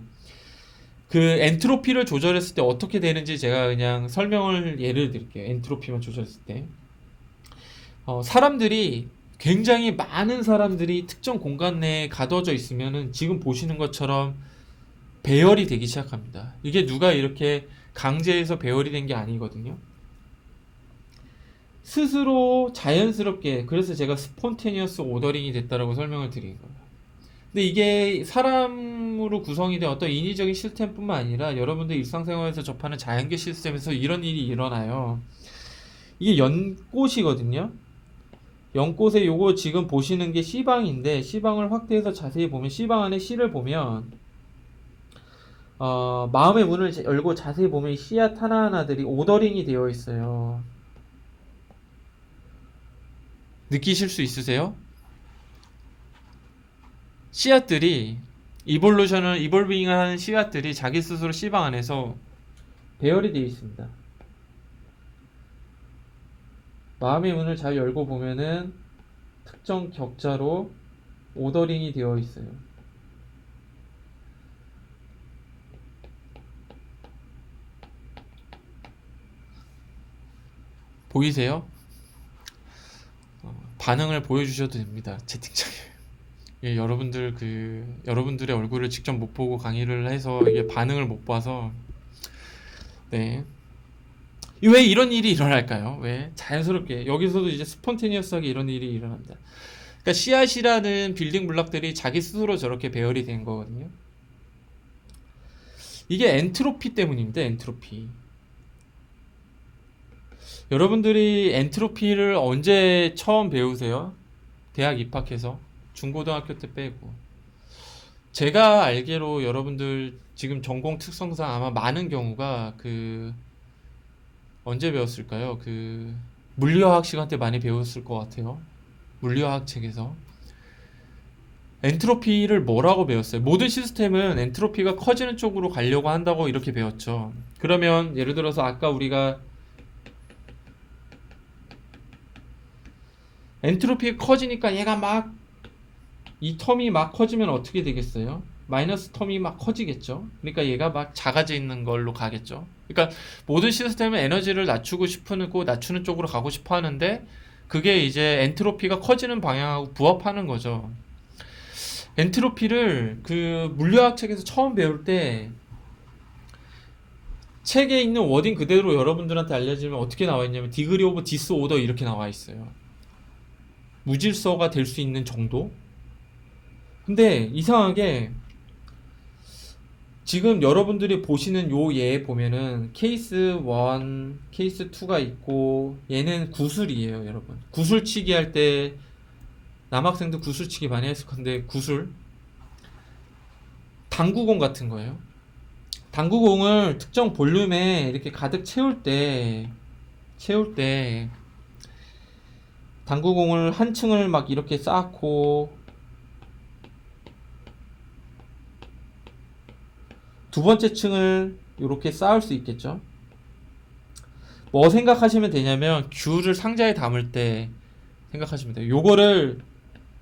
Speaker 1: 그 엔트로피를 조절했을 때 어떻게 되는지 제가 그냥 설명을 예를 드릴게요. 엔트로피만 조절했을 때. 사람들이 굉장히 많은 사람들이 특정 공간 내에 가둬져 있으면은 지금 보시는 것처럼 배열이 되기 시작합니다. 이게 누가 이렇게 강제해서 배열이 된 게 아니거든요. 스스로 자연스럽게, 그래서 제가 스폰테니어스 오더링이 됐다라고 설명을 드린 거예요. 근데 이게 사람으로 구성이 된 어떤 인위적인 시스템뿐만 아니라 여러분들 일상생활에서 접하는 자연계 시스템에서 이런 일이 일어나요. 이게 연꽃이거든요. 연꽃에 요거 지금 보시는 게 C방인데, C방을 확대해서 자세히 보면, C방 안에 C를 보면 마음의 문을 열고 자세히 보면 씨앗 하나하나들이 오더링이 되어 있어요. 느끼실 수 있으세요? 씨앗들이 이볼빙하는 씨앗들이 자기 스스로 C방 안에서 배열이 되어 있습니다. 마음의 문을 잘 열고 보면은 특정 격자로 오더링이 되어 있어요. 보이세요? 반응을 보여주셔도 됩니다. 채팅창에. 예, 여러분들의 얼굴을 직접 못 보고 강의를 해서 이게 반응을 못 봐서, 네. 왜 이런 일이 일어날까요? 왜? 자연스럽게. 여기서도 이제 스폰테니어스하게 이런 일이 일어납니다. 그러니까 씨앗이라는 빌딩 블록들이 자기 스스로 저렇게 배열이 된 거거든요. 이게 엔트로피 때문입니다. 엔트로피. 여러분들이 엔트로피를 언제 처음 배우세요? 대학 입학해서? 중고등학교 때 빼고. 제가 알기로 여러분들 지금 전공 특성상 아마 많은 경우가 언제 배웠을까요? 물리화학 시간 때 많이 배웠을 것 같아요. 물리화학 책에서. 엔트로피를 뭐라고 배웠어요? 모든 시스템은 엔트로피가 커지는 쪽으로 가려고 한다고 이렇게 배웠죠. 그러면 예를 들어서 아까 우리가 엔트로피가 커지니까 이 텀이 막 커지면 어떻게 되겠어요? 마이너스 텀이 막 커지겠죠. 그러니까 얘가 막 작아지는 걸로 가겠죠. 그러니까 모든 시스템은 에너지를 낮추는 쪽으로 가고 싶어 하는데, 그게 이제 엔트로피가 커지는 방향하고 부합하는 거죠. 엔트로피를 물리학 책에서 처음 배울 때 책에 있는 워딩 그대로 여러분들한테 알려주면 어떻게 나와 있냐면 디그리 오브 디스오더 이렇게 나와 있어요. 무질서가 될 수 있는 정도? 근데 이상하게 지금 여러분들이 보시는 요 얘 보면은 케이스 1, 케이스 2가 있고, 얘는 구술이에요, 여러분. 구술치기 할 때 남학생들 구술치기 많이 했을 건데, 당구공 같은 거예요. 당구공을 특정 볼륨에 이렇게 가득 채울 때 당구공을 한 층을 막 이렇게 쌓고 두 번째 층을 이렇게 쌓을 수 있겠죠. 뭐 생각하시면 되냐면 귤을 상자에 담을 때 생각하시면 돼요. 요거를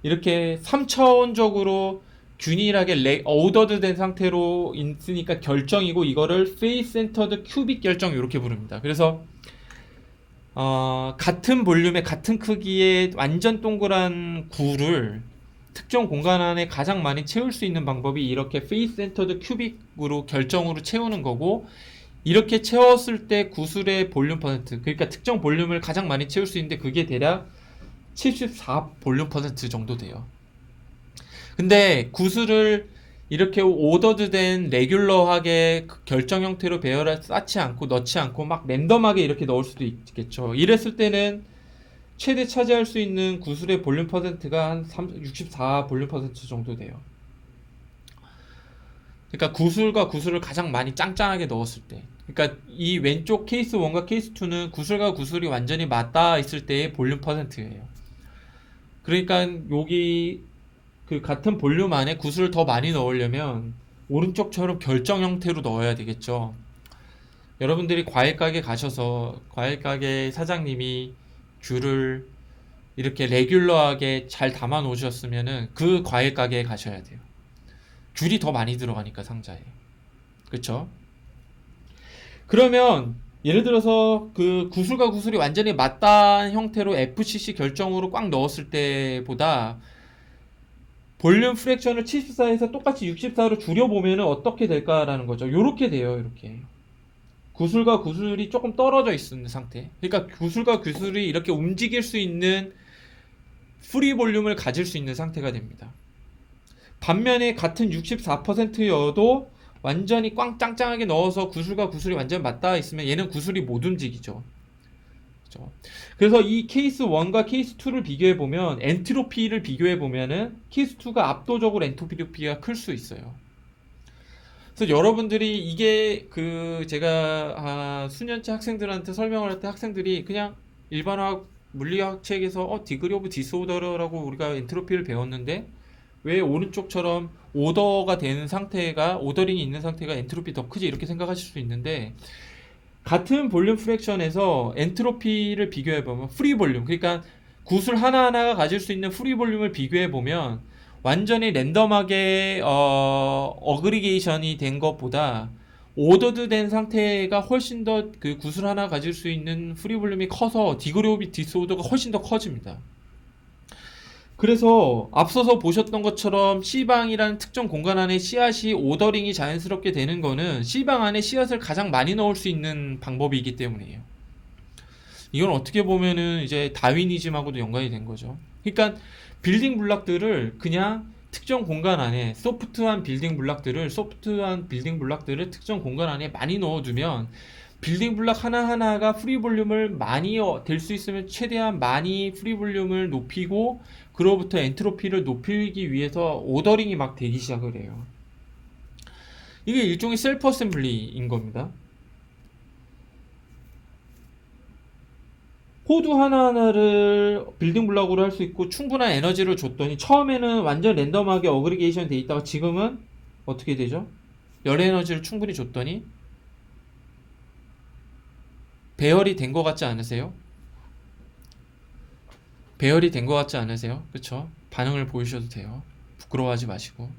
Speaker 1: 이렇게 3차원적으로 균일하게 오더드 된 상태로 있으니까 결정이고, 이거를 페이스 센터드 큐빅 결정 이렇게 부릅니다. 그래서 같은 볼륨의 같은 크기의 완전 동그란 구를 특정 공간 안에 가장 많이 채울 수 있는 방법이 이렇게 페이스 센터드 큐빅으로 결정으로 채우는 거고, 이렇게 채웠을 때 구슬의 볼륨 퍼센트, 그러니까 특정 볼륨을 가장 많이 채울 수 있는데 그게 대략 74 볼륨 퍼센트 정도 돼요. 근데 구슬을 이렇게 오더드 된 레귤러하게 결정 형태로 배열을 쌓지 않고 넣지 않고 막 랜덤하게 이렇게 넣을 수도 있겠죠. 이랬을 때는 최대 차지할 수 있는 구슬의 볼륨 퍼센트가 한 64 볼륨 퍼센트 정도 돼요. 그러니까 구슬과 구슬을 가장 많이 짱짱하게 넣었을 때, 그러니까 이 왼쪽 케이스 1과 케이스 2는 구슬과 구슬이 완전히 맞닿아 있을 때의 볼륨 퍼센트예요. 그러니까 여기 같은 볼륨 안에 구슬을 더 많이 넣으려면 오른쪽처럼 결정 형태로 넣어야 되겠죠. 여러분들이 과일 가게 가셔서 과일 가게 사장님이 귤을 이렇게 레귤러하게 잘 담아 놓으셨으면은 그 과일 가게에 가셔야 돼요. 귤이 더 많이 들어가니까 상자에. 그쵸? 그러면 예를 들어서 그 구슬과 구슬이 완전히 맞닿은 형태로 FCC 결정으로 꽉 넣었을 때보다 볼륨 프랙션을 74에서 똑같이 64로 줄여보면 어떻게 될까라는 거죠. 요렇게 돼요. 이렇게 구슬과 구슬이 조금 떨어져 있는 상태. 그러니까 구슬과 구슬이 이렇게 움직일 수 있는 프리 볼륨을 가질 수 있는 상태가 됩니다. 반면에 같은 64%여도 완전히 꽝 짱짱하게 넣어서 구슬과 구슬이 완전히 맞닿아 있으면 얘는 구슬이 못 움직이죠. 그렇죠? 그래서 이 케이스 1과 케이스 2를 비교해 보면 엔트로피를 비교해 보면은 케이스 2가 압도적으로 엔트로피가 클 수 있어요. 그래서 여러분들이 이게 그 제가 수년째 학생들한테 설명을 할 때 학생들이 그냥 일반화학 물리학 책에서 디그리 오브 디스오더라고 우리가 엔트로피를 배웠는데 왜 오른쪽처럼 오더가 되는 상태가 오더링이 있는 상태가 엔트로피 더 크지 이렇게 생각하실 수 있는데 같은 볼륨 프랙션에서 엔트로피를 비교해 보면 프리 볼륨 그러니까 구슬 하나하나가 가질 수 있는 프리 볼륨을 비교해 보면 완전히 랜덤하게 어그리게이션이 된 것보다 오더드 된 상태가 훨씬 더 그 구슬 하나 가질 수 있는 프리 볼륨이 커서 디그리 오브 디스오더가 훨씬 더 커집니다. 그래서 앞서서 보셨던 것처럼 C방이라는 특정 공간 안에 씨앗이 오더링이 자연스럽게 되는 거는 C방 안에 씨앗을 가장 많이 넣을 수 있는 방법이기 때문이에요. 이건 어떻게 보면은 이제 다윈이즘하고도 연관이 된 거죠. 그러니까 빌딩 블록들을 그냥 특정 공간 안에 소프트한 빌딩 블록들을 특정 공간 안에 많이 넣어두면 빌딩 블록 하나하나가 프리 볼륨을 많이 될 수 있으면 최대한 많이 프리 볼륨을 높이고 그로부터 엔트로피를 높이기 위해서 오더링이 막 되기 시작을 해요. 이게 일종의 셀프 어셈블리인 겁니다. 코드 하나하나를 빌딩 블록으로 할 수 있고 충분한 에너지를 줬더니 처음에는 완전 랜덤하게 어그리게이션 돼 있다가 지금은 어떻게 되죠? 열 에너지를 충분히 줬더니 배열이 된 것 같지 않으세요? 배열이 된 것 같지 않으세요? 그쵸? 반응을 보이셔도 돼요. 부끄러워하지 마시고.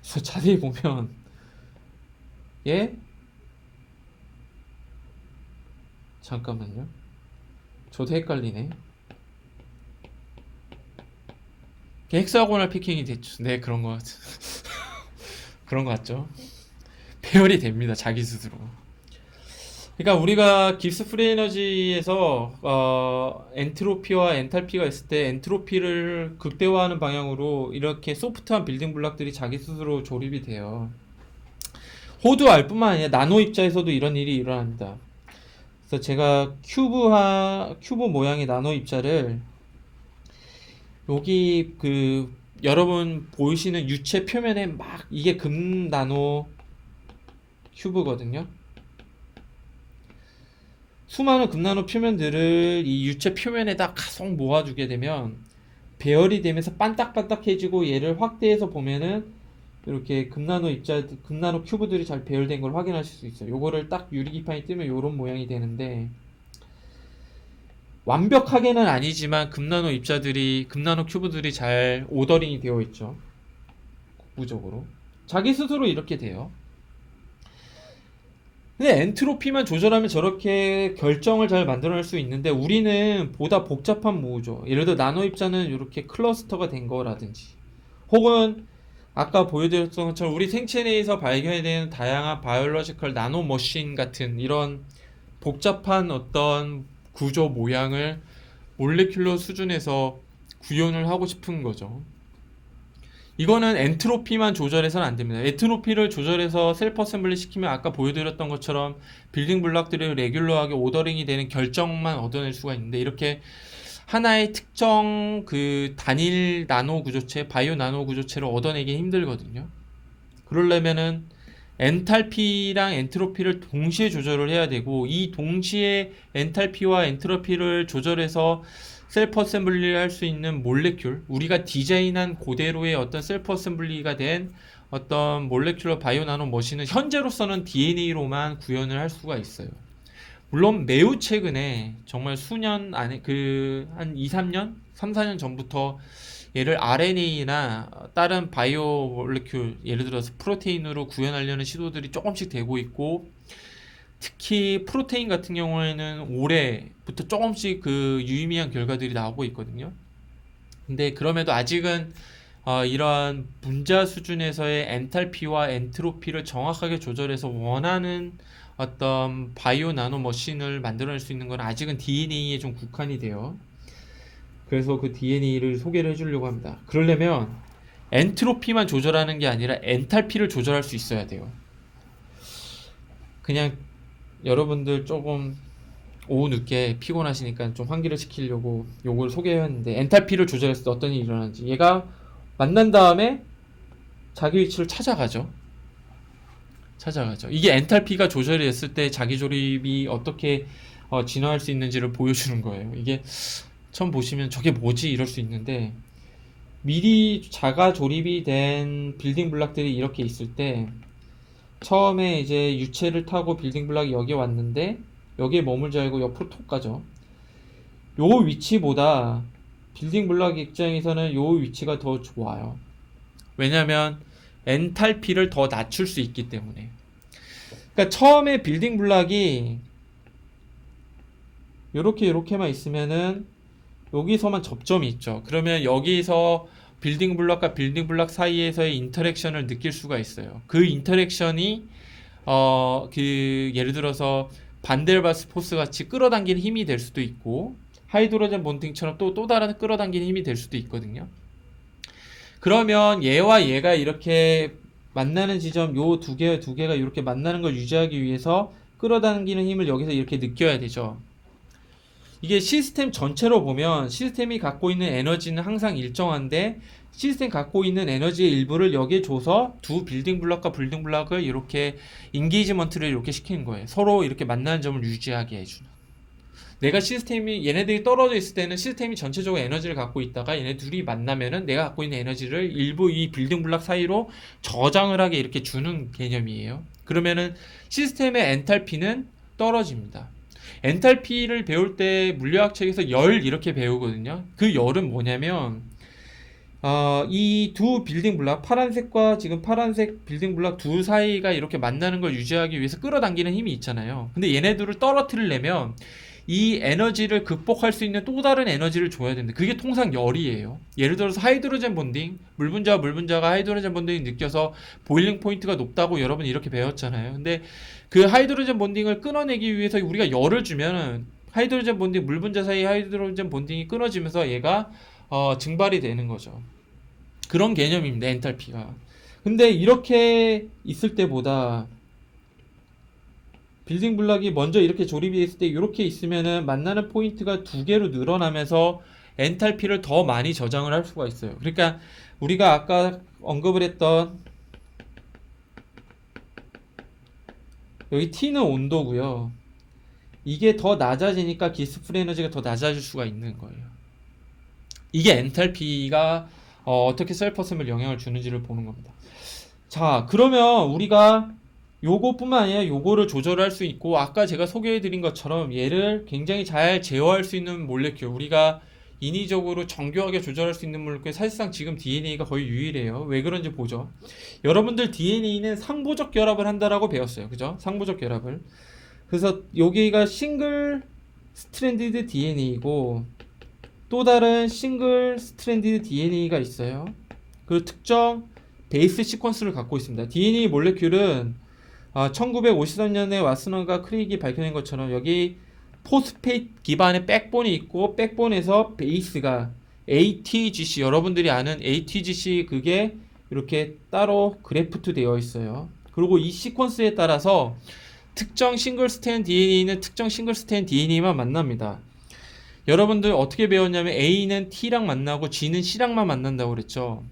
Speaker 1: 그래서 자세히 보면 예? 잠깐만요. 저도 헷갈리네. 헥사고널 피킹이 됐죠. 네, 그런 것 같... 그런 것 같죠. 배열이 됩니다. 자기 스스로. 그러니까 우리가 깁스 프리 에너지에서 엔트로피와 엔탈피가 있을 때 엔트로피를 극대화하는 방향으로 이렇게 소프트한 빌딩 블록들이 자기 스스로 조립이 돼요. 호드 R뿐만 아니라 나노 입자에서도 이런 일이 일어납니다. 그래서 제가 큐브 모양의 나노 입자를 여기 그 여러분 보이시는 유체 표면에 막 이게 금 나노 큐브거든요. 수많은 금나노 표면들을 이 유체 표면에다 가속 모아주게 되면 배열이 되면서 반딱반딱해지고 얘를 확대해서 보면은 이렇게 금나노 큐브들이 잘 배열된 걸 확인하실 수 있어요. 요거를 딱 유리기판이 뜨면 요런 모양이 되는데 완벽하게는 아니지만 금나노 큐브들이 잘 오더링이 되어 있죠. 국부적으로. 자기 스스로 이렇게 돼요. 근데 엔트로피만 조절하면 저렇게 결정을 잘 만들어낼 수 있는데 우리는 보다 복잡한 모으죠. 예를 들어 나노 입자는 이렇게 클러스터가 된 거라든지 혹은 아까 보여드렸던 것처럼 우리 생체 내에서 발견되는 다양한 바이올로지컬 나노 머신 같은 이런 복잡한 어떤 구조 모양을 몰레큘러 수준에서 구현을 하고 싶은 거죠. 이거는 엔트로피만 조절해서는 안 됩니다. 엔트로피를 조절해서 셀프 어셈블리 시키면 아까 보여드렸던 것처럼 빌딩 블록들이 레귤러하게 오더링이 되는 결정만 얻어낼 수가 있는데 이렇게 하나의 특정 그 단일 나노 구조체, 바이오 나노 구조체를 얻어내기 힘들거든요. 그러려면은 엔탈피랑 엔트로피를 동시에 조절을 해야 되고 이 동시에 엔탈피와 엔트로피를 조절해서 셀프 어셈블리를 할 수 있는 몰레큘 우리가 디자인한 그대로의 어떤 셀프 어셈블리가 된 어떤 몰레큘러 바이오 나노 머신은 현재로서는 DNA로만 구현을 할 수가 있어요. 물론 매우 최근에 정말 수년 안에 한 2, 3년, 3, 4년 전부터 얘를 RNA나 다른 바이오 몰레큘, 예를 들어서 프로테인으로 구현하려는 시도들이 조금씩 되고 있고, 특히 프로테인 같은 경우에는 올해부터 조금씩 그 유의미한 결과들이 나오고 있거든요. 근데 그럼에도 아직은 이러한 분자 수준에서의 엔탈피와 엔트로피를 정확하게 조절해서 원하는 어떤 바이오 나노 머신을 만들어낼 수 있는 건 아직은 DNA에 좀 국한이 돼요. 그래서 그 DNA를 소개를 해주려고 합니다. 그러려면 엔트로피만 조절하는 게 아니라 엔탈피를 조절할 수 있어야 돼요. 그냥 여러분들 조금 오후 늦게 피곤하시니까 좀 환기를 시키려고 요걸 소개했는데, 엔탈피를 조절했을 때 어떤 일이 일어나는지. 얘가 만난 다음에 자기 위치를 찾아가죠. 이게 엔탈피가 조절이 됐을 때 자기 조립이 어떻게 진화할 수 있는지를 보여주는 거예요. 이게 처음 보시면 저게 뭐지 이럴 수 있는데, 미리 자가 조립이 된 빌딩 블록들이 이렇게 있을 때, 처음에 이제 유체를 타고 빌딩 블록이 여기에 왔는데 여기에 머물지 않고 옆으로 톡 가죠. 요 위치보다 빌딩 블록 입장에서는 요 위치가 더 좋아요. 왜냐면 엔탈피를 더 낮출 수 있기 때문에. 그러니까 처음에 빌딩 블록이 요렇게만 있으면은 여기서만 접점이 있죠. 그러면 여기서 빌딩 블록과 빌딩 블록 사이에서의 인터랙션을 느낄 수가 있어요. 그 인터랙션이 예를 들어서 반델바스 포스 같이 끌어당기는 힘이 될 수도 있고, 하이드로젠 본딩처럼 또 다른 끌어당기는 힘이 될 수도 있거든요. 그러면 얘와 얘가 이렇게 만나는 지점, 요 두 개가 이렇게 만나는 걸 유지하기 위해서 끌어당기는 힘을 여기서 이렇게 느껴야 되죠. 이게 시스템 전체로 보면 시스템이 갖고 있는 에너지는 항상 일정한데, 시스템 갖고 있는 에너지의 일부를 여기에 줘서 두 빌딩 블록과 빌딩 블록을 이렇게 인게이지먼트를 이렇게 시키는 거예요. 서로 이렇게 만나는 점을 유지하게 해주는. 내가 얘네들이 떨어져 있을 때는 시스템이 전체적으로 에너지를 갖고 있다가 얘네 둘이 만나면은 내가 갖고 있는 에너지를 일부 이 빌딩 블록 사이로 저장을 하게 이렇게 주는 개념이에요. 그러면은 시스템의 엔탈피는 떨어집니다. 엔탈피를 배울 때 물리학 책에서 열 이렇게 배우거든요. 그 열은 뭐냐면 이 두 빌딩 블록, 파란색과 지금 파란색 빌딩 블록 두 사이가 이렇게 만나는 걸 유지하기 위해서 끌어당기는 힘이 있잖아요. 근데 얘네들을 떨어뜨리려면 이 에너지를 극복할 수 있는 또 다른 에너지를 줘야 되는데, 그게 통상 열이에요. 예를 들어서 하이드로젠 본딩, 물분자가 하이드로젠 본딩을 느껴서 보일링 포인트가 높다고 여러분 이렇게 배웠잖아요. 근데 그 하이드로젠 본딩을 끊어내기 위해서 우리가 열을 주면은 하이드로젠 본딩, 물분자 사이 하이드로젠 본딩이 끊어지면서 얘가 증발이 되는 거죠. 그런 개념입니다, 엔탈피가. 근데 이렇게 있을 때보다 빌딩 블록이 먼저 이렇게 조립이 됐을 때 이렇게 있으면은 만나는 포인트가 두 개로 늘어나면서 엔탈피를 더 많이 저장을 할 수가 있어요. 그러니까 우리가 아까 언급을 했던 여기 T는 온도고요. 이게 더 낮아지니까 기스프리 에너지가 더 낮아질 수가 있는 거예요. 이게 엔탈피가 어떻게 셀퍼섬을 영향을 주는지를 보는 겁니다. 자, 그러면 우리가 요거뿐만 아니라 요거를 조절할 수 있고, 아까 제가 소개해드린 것처럼 얘를 굉장히 잘 제어할 수 있는 몰레큘, 우리가 인위적으로 정교하게 조절할 수 있는 몰레큘, 사실상 지금 DNA가 거의 유일해요. 왜 그런지 보죠. 여러분들 DNA는 상보적 결합을 한다라고 배웠어요. 그죠? 상보적 결합을. 그래서 여기가 싱글 스트랜디드 DNA이고 또 다른 싱글 스트랜디드 DNA가 있어요. 그 특정 베이스 시퀀스를 갖고 있습니다. DNA 몰레큘은 1953년에 왓슨과 크레이기 밝혀낸 것처럼 여기 포스페이트 기반의 백본이 있고, 백본에서 베이스가 ATGC, 여러분들이 아는 ATGC, 그게 이렇게 따로 그래프트 되어 있어요. 그리고 이 시퀀스에 따라서 특정 싱글 스트랜드 DNA는 특정 싱글 스트랜드 DNA만 만납니다. 여러분들 어떻게 배웠냐면 A는 T랑 만나고 G는 C랑만 만난다고 그랬죠.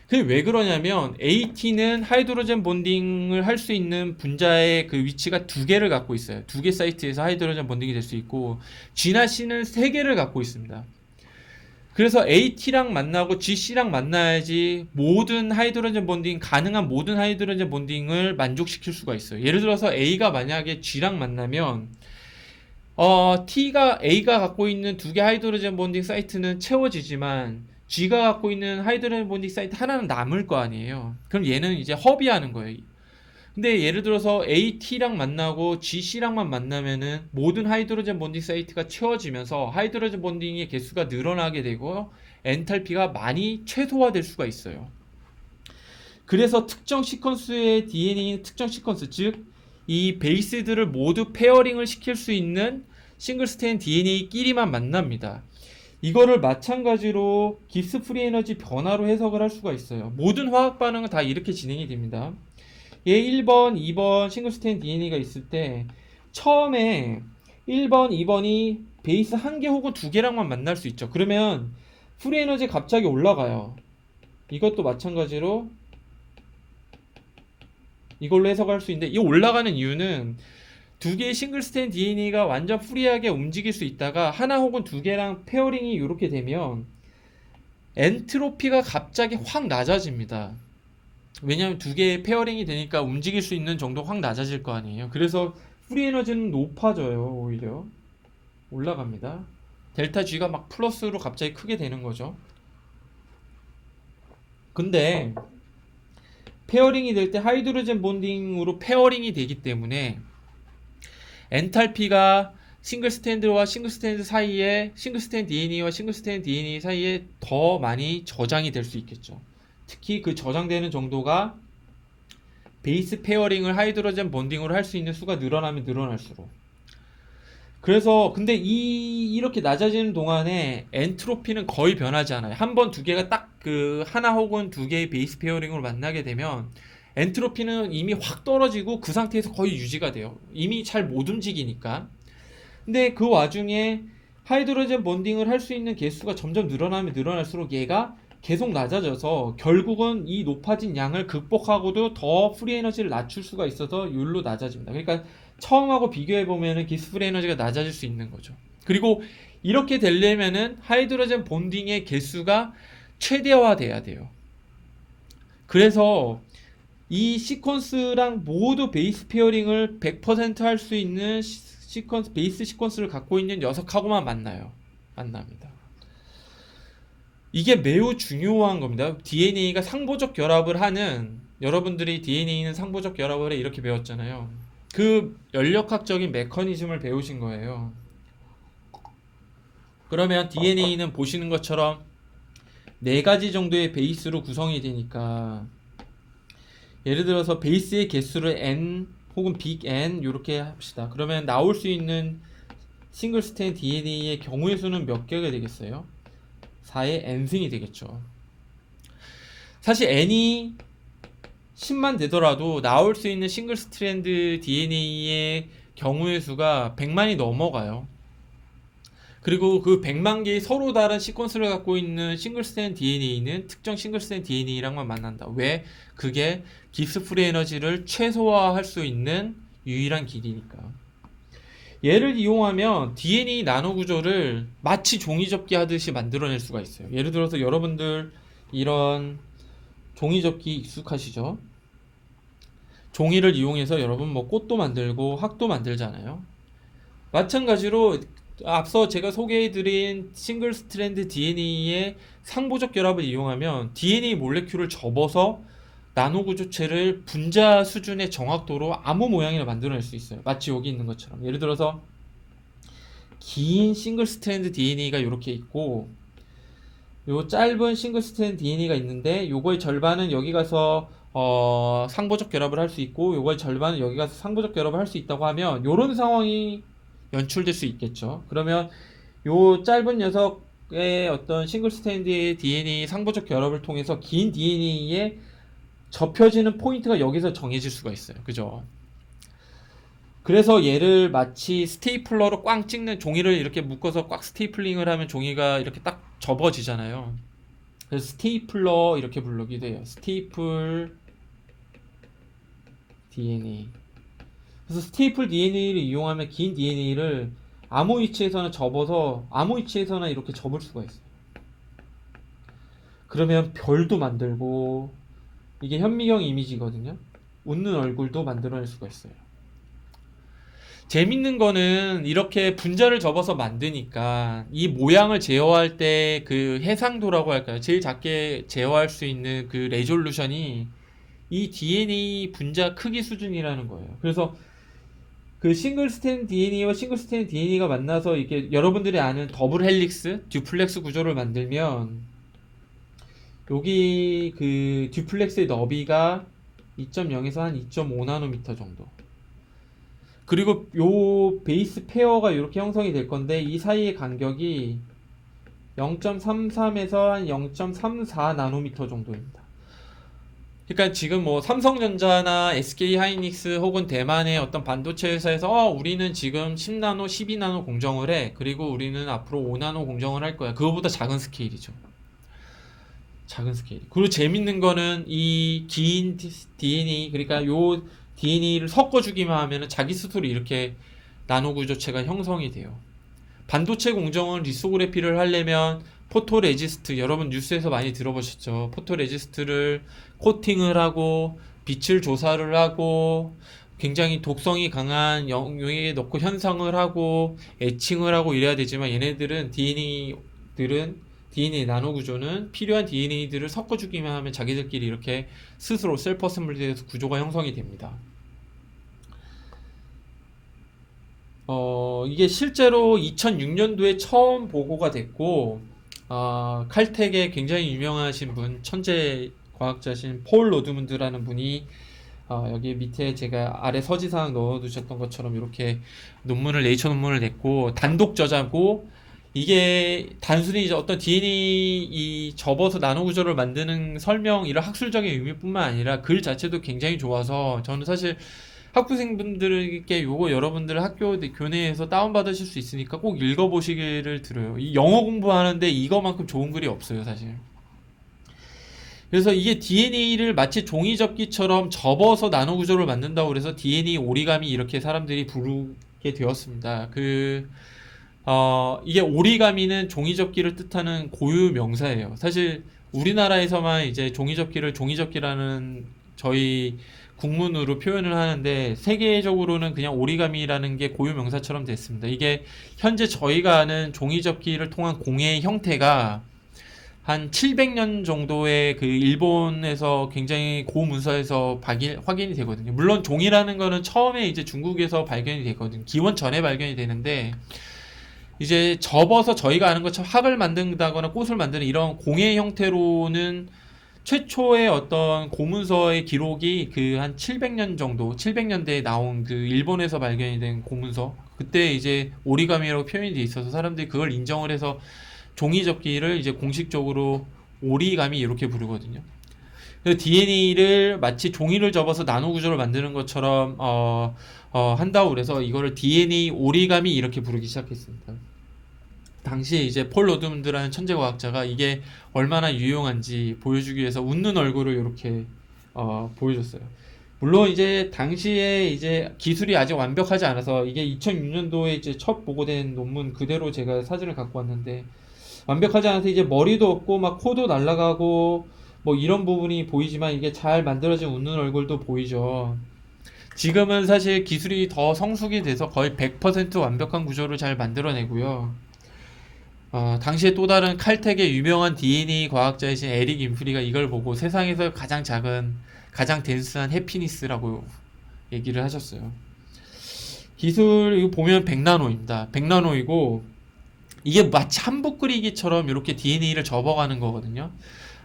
Speaker 1: 그게 왜 그러냐면 AT는 하이드로젠 본딩을 할 수 있는 분자의 그 위치가 두 개를 갖고 있어요. 두 개 사이트에서 하이드로젠 본딩이 될 수 있고, G나 C는 세 개를 갖고 있습니다. 그래서 AT랑 만나고 GC랑 만나야지 모든 하이드로젠 본딩, 가능한 모든 하이드로젠 본딩을 만족시킬 수가 있어요. 예를 들어서 A가 만약에 G랑 만나면 A가 갖고 있는 두 개 하이드로젠 본딩 사이트는 채워지지만 G가 갖고 있는 하이드로젠 본딩 사이트 하나는 남을 거 아니에요. 그럼 얘는 이제 허비하는 거예요. 근데 예를 들어서 AT랑 만나고 GC랑만 만나면은 모든 하이드로젠 본딩 사이트가 채워지면서 하이드로젠 본딩의 개수가 늘어나게 되고 엔탈피가 많이 최소화될 수가 있어요. 그래서 특정 시퀀스의 DNA는 특정 시퀀스, 즉 이 베이스들을 모두 페어링을 시킬 수 있는 싱글 스트랜드 DNA끼리만 만납니다. 이거를 마찬가지로 깁스 프리 에너지 변화로 해석을 할 수가 있어요. 모든 화학 반응은 다 이렇게 진행이 됩니다. 얘 1번, 2번 싱글 스트랜드 DNA가 있을 때 처음에 1번, 2번이 베이스 한 개 혹은 두 개랑만 만날 수 있죠. 그러면 프리 에너지 갑자기 올라가요. 이것도 마찬가지로 이걸로 해석할 수 있는데 이 올라가는 이유는 두 개의 싱글 스트랜드 DNA가 완전 프리하게 움직일 수 있다가 하나 혹은 두 개랑 페어링이 이렇게 되면 엔트로피가 갑자기 확 낮아집니다. 왜냐하면 두 개의 페어링이 되니까 움직일 수 있는 정도 확 낮아질 거 아니에요. 그래서 프리 에너지는 높아져요. 오히려 올라갑니다. 델타 G가 막 플러스로 갑자기 크게 되는 거죠. 근데 페어링이 될 때 하이드로젠 본딩으로 페어링이 되기 때문에 엔탈피가 싱글 스트랜드와 싱글 스트랜드 사이에 싱글 스트랜드 DNA와 싱글 스트랜드 DNA 사이에 더 많이 저장이 될 수 있겠죠. 특히 그 저장되는 정도가 베이스 페어링을 하이드로젠 본딩으로 할 수 있는 수가 늘어나면 늘어날수록. 그래서 근데 이렇게 낮아지는 동안에 엔트로피는 거의 변하지 않아요. 한 번 두 개가 딱 그 하나 혹은 두 개의 베이스 페어링으로 만나게 되면 엔트로피는 이미 확 떨어지고 그 상태에서 거의 유지가 돼요. 이미 잘 못 움직이니까. 근데 그 와중에 하이드로젠 본딩을 할 수 있는 개수가 점점 늘어나면 늘어날수록 얘가 계속 낮아져서 결국은 이 높아진 양을 극복하고도 더 프리 에너지를 낮출 수가 있어서 율로 낮아집니다. 그러니까 처음하고 비교해 보면은 기스 프리 에너지가 낮아질 수 있는 거죠. 그리고 이렇게 되려면은 하이드로젠 본딩의 개수가 최대화돼야 돼요. 그래서 이 시퀀스랑 모두 베이스 페어링을 100% 할 수 있는 시퀀스, 베이스 시퀀스를 갖고 있는 녀석하고만 만납니다. 이게 매우 중요한 겁니다. DNA가 상보적 결합을 하는, 여러분들이 DNA는 상보적 결합을 해 이렇게 배웠잖아요. 그 연력학적인 메커니즘을 배우신 거예요. 그러면 DNA는 보시는 것처럼 4가지 정도의 베이스로 구성이 되니까 예를 들어서 베이스의 개수를 n 혹은 빅 N 이렇게 합시다. 그러면 나올 수 있는 싱글 스트랜드 DNA의 경우의 수는 몇 개가 되겠어요? 4의 n승이 되겠죠. 사실 n이 10만 되더라도 나올 수 있는 싱글 스트랜드 DNA의 경우의 수가 100만이 넘어가요. 그리고 그 100만 개의 서로 다른 시퀀스를 갖고 있는 싱글 스트랜드 DNA는 특정 싱글 스트랜드 DNA랑만 만난다. 왜? 그게 깁스 프리 에너지를 최소화할 수 있는 유일한 길이니까. 얘를 이용하면 DNA 나노 구조를 마치 종이 접기 하듯이 만들어낼 수가 있어요. 예를 들어서 여러분들 이런 종이 접기 익숙하시죠? 종이를 이용해서 여러분 뭐 꽃도 만들고 학도 만들잖아요. 마찬가지로 앞서 제가 소개해드린 싱글 스트랜드 DNA의 상보적 결합을 이용하면 DNA 몰레큘을 접어서 나노 구조체를 분자 수준의 정확도로 아무 모양이나 만들어낼 수 있어요. 마치 여기 있는 것처럼. 예를 들어서 긴 싱글 스트랜드 DNA가 이렇게 있고 요 짧은 싱글 스트랜드 DNA가 있는데 요거의 절반은 여기 가서 상보적 결합을 할 수 있고 요거의 절반은 여기 가서 상보적 결합을 할 수 있다고 하면 요런 상황이 연출될 수 있겠죠. 그러면 요 짧은 녀석의 어떤 싱글 스트랜드 DNA 상보적 결합을 통해서 긴 DNA에 접혀지는 포인트가 여기서 정해질 수가 있어요. 그죠? 그래서 얘를 마치 스테이플러로 꽝 찍는, 종이를 이렇게 묶어서 꽉 스테이플링을 하면 종이가 이렇게 딱 접어지잖아요. 그래서 스테이플러 이렇게 부르기도 해요. 스테이플 DNA. 그래서 스테이플 DNA를 이용하면 긴 DNA를 아무 위치에서나 접어서 아무 위치에서나 이렇게 접을 수가 있어요. 그러면 별도 만들고, 이게 현미경 이미지거든요. 웃는 얼굴도 만들어낼 수가 있어요. 재밌는 거는 이렇게 분자를 접어서 만드니까 이 모양을 제어할 때 그 해상도라고 할까요? 제일 작게 제어할 수 있는 그 레졸루션이 이 DNA 분자 크기 수준이라는 거예요. 그래서 그 싱글 스탠 DNA와 싱글 스탠 DNA가 만나서 이게 여러분들이 아는 더블 헬릭스, 듀플렉스 구조를 만들면 여기 그 듀플렉스의 너비가 2.0에서 한 2.5 나노미터 정도. 그리고 요 베이스 페어가 이렇게 형성이 될 건데 이 사이의 간격이 0.33에서 한 0.34 나노미터 정도입니다. 그러니까 지금 뭐 삼성전자나 SK 하이닉스 혹은 대만의 어떤 반도체 회사에서 우리는 지금 10나노, 12나노 공정을 해. 그리고 우리는 앞으로 5나노 공정을 할 거야. 그거보다 작은 스케일이죠. 작은 스케일. 그리고 재밌는 거는 이 긴 DNA, 그러니까 요 DNA를 섞어주기만 하면은 자기 스스로 이렇게 나노 구조체가 형성이 돼요. 반도체 공정은 리소그래피를 하려면 포토레지스트, 여러분 뉴스에서 많이 들어보셨죠? 포토레지스트를 코팅을 하고 빛을 조사를 하고 굉장히 독성이 강한 용액에 넣고 현상을 하고 에칭을 하고 이래야 되지만 얘네들은 DNA 나노 구조는 필요한 DNA들을 섞어주기만 하면 자기들끼리 이렇게 스스로 셀프 어셈블리에서 구조가 형성이 됩니다. 이게 실제로 2006년도에 처음 보고가 됐고, 칼텍의 굉장히 유명하신 분, 천재 과학자신 폴 로드문드라는 분이 여기 밑에 제가 아래 서지사항 넣어두셨던 것처럼 이렇게 네이처 논문을 냈고, 단독 저자고, 이게 단순히 이제 어떤 DNA 접어서 나노 구조를 만드는 설명, 이런 학술적인 의미뿐만 아니라 글 자체도 굉장히 좋아서 저는 사실 학부생분들께 요거 여러분들 학교 교내에서 다운받으실 수 있으니까 꼭 읽어보시기를 드려요. 이 영어 공부하는데 이거만큼 좋은 글이 없어요, 사실. 그래서 이게 DNA를 마치 종이접기처럼 접어서 나노 구조를 만든다고 그래서 DNA 오리가미 이렇게 사람들이 부르게 되었습니다. 이게 오리가미는 종이접기를 뜻하는 고유 명사예요. 사실 우리나라에서만 이제 종이접기라는 저희 국문으로 표현을 하는데 세계적으로는 그냥 오리가미라는 게 고유 명사처럼 됐습니다. 이게 현재 저희가 아는 종이접기를 통한 공예의 형태가 한 700년 정도의 그 일본에서 굉장히 고문서에서 확인이 되거든요. 물론 종이라는 거는 처음에 이제 중국에서 발견이 되거든요. 기원 전에 발견이 되는데 이제 접어서 저희가 아는 것처럼 학을 만든다거나 꽃을 만드는 이런 공예 형태로는 최초의 어떤 고문서의 기록이 그 한 700년 정도, 700년대에 나온 그 일본에서 발견이 된 고문서. 그때 이제 오리가미라고 표현이 돼 있어서 사람들이 그걸 인정을 해서 종이접기를 이제 공식적으로 오리가미 이렇게 부르거든요. 그래서 DNA를 마치 종이를 접어서 나노 구조를 만드는 것처럼 한다고 그래서 이거를 DNA 오리가미 이렇게 부르기 시작했습니다. 당시에 이제 폴 로드문드라는 천재 과학자가 이게 얼마나 유용한지 보여주기 위해서 웃는 얼굴을 이렇게 보여줬어요. 물론 이제 당시에 이제 기술이 아직 완벽하지 않아서 이게 2006년도에 이제 첫 보고된 논문 그대로 제가 사진을 갖고 왔는데 완벽하지 않아서 이제 머리도 없고 막 코도 날아가고 뭐 이런 부분이 보이지만 이게 잘 만들어진 웃는 얼굴도 보이죠. 지금은 사실 기술이 더 성숙이 돼서 거의 100% 완벽한 구조를 잘 만들어내고요. 당시에 또 다른 칼텍의 유명한 DNA 과학자이신 에릭 인프리가 이걸 보고 세상에서 가장 작은, 가장 덴스한 해피니스라고 얘기를 하셨어요. 기술, 이거 보면 100나노입니다. 100나노이고, 이게 마치 한복 그리기처럼 이렇게 DNA를 접어가는 거거든요.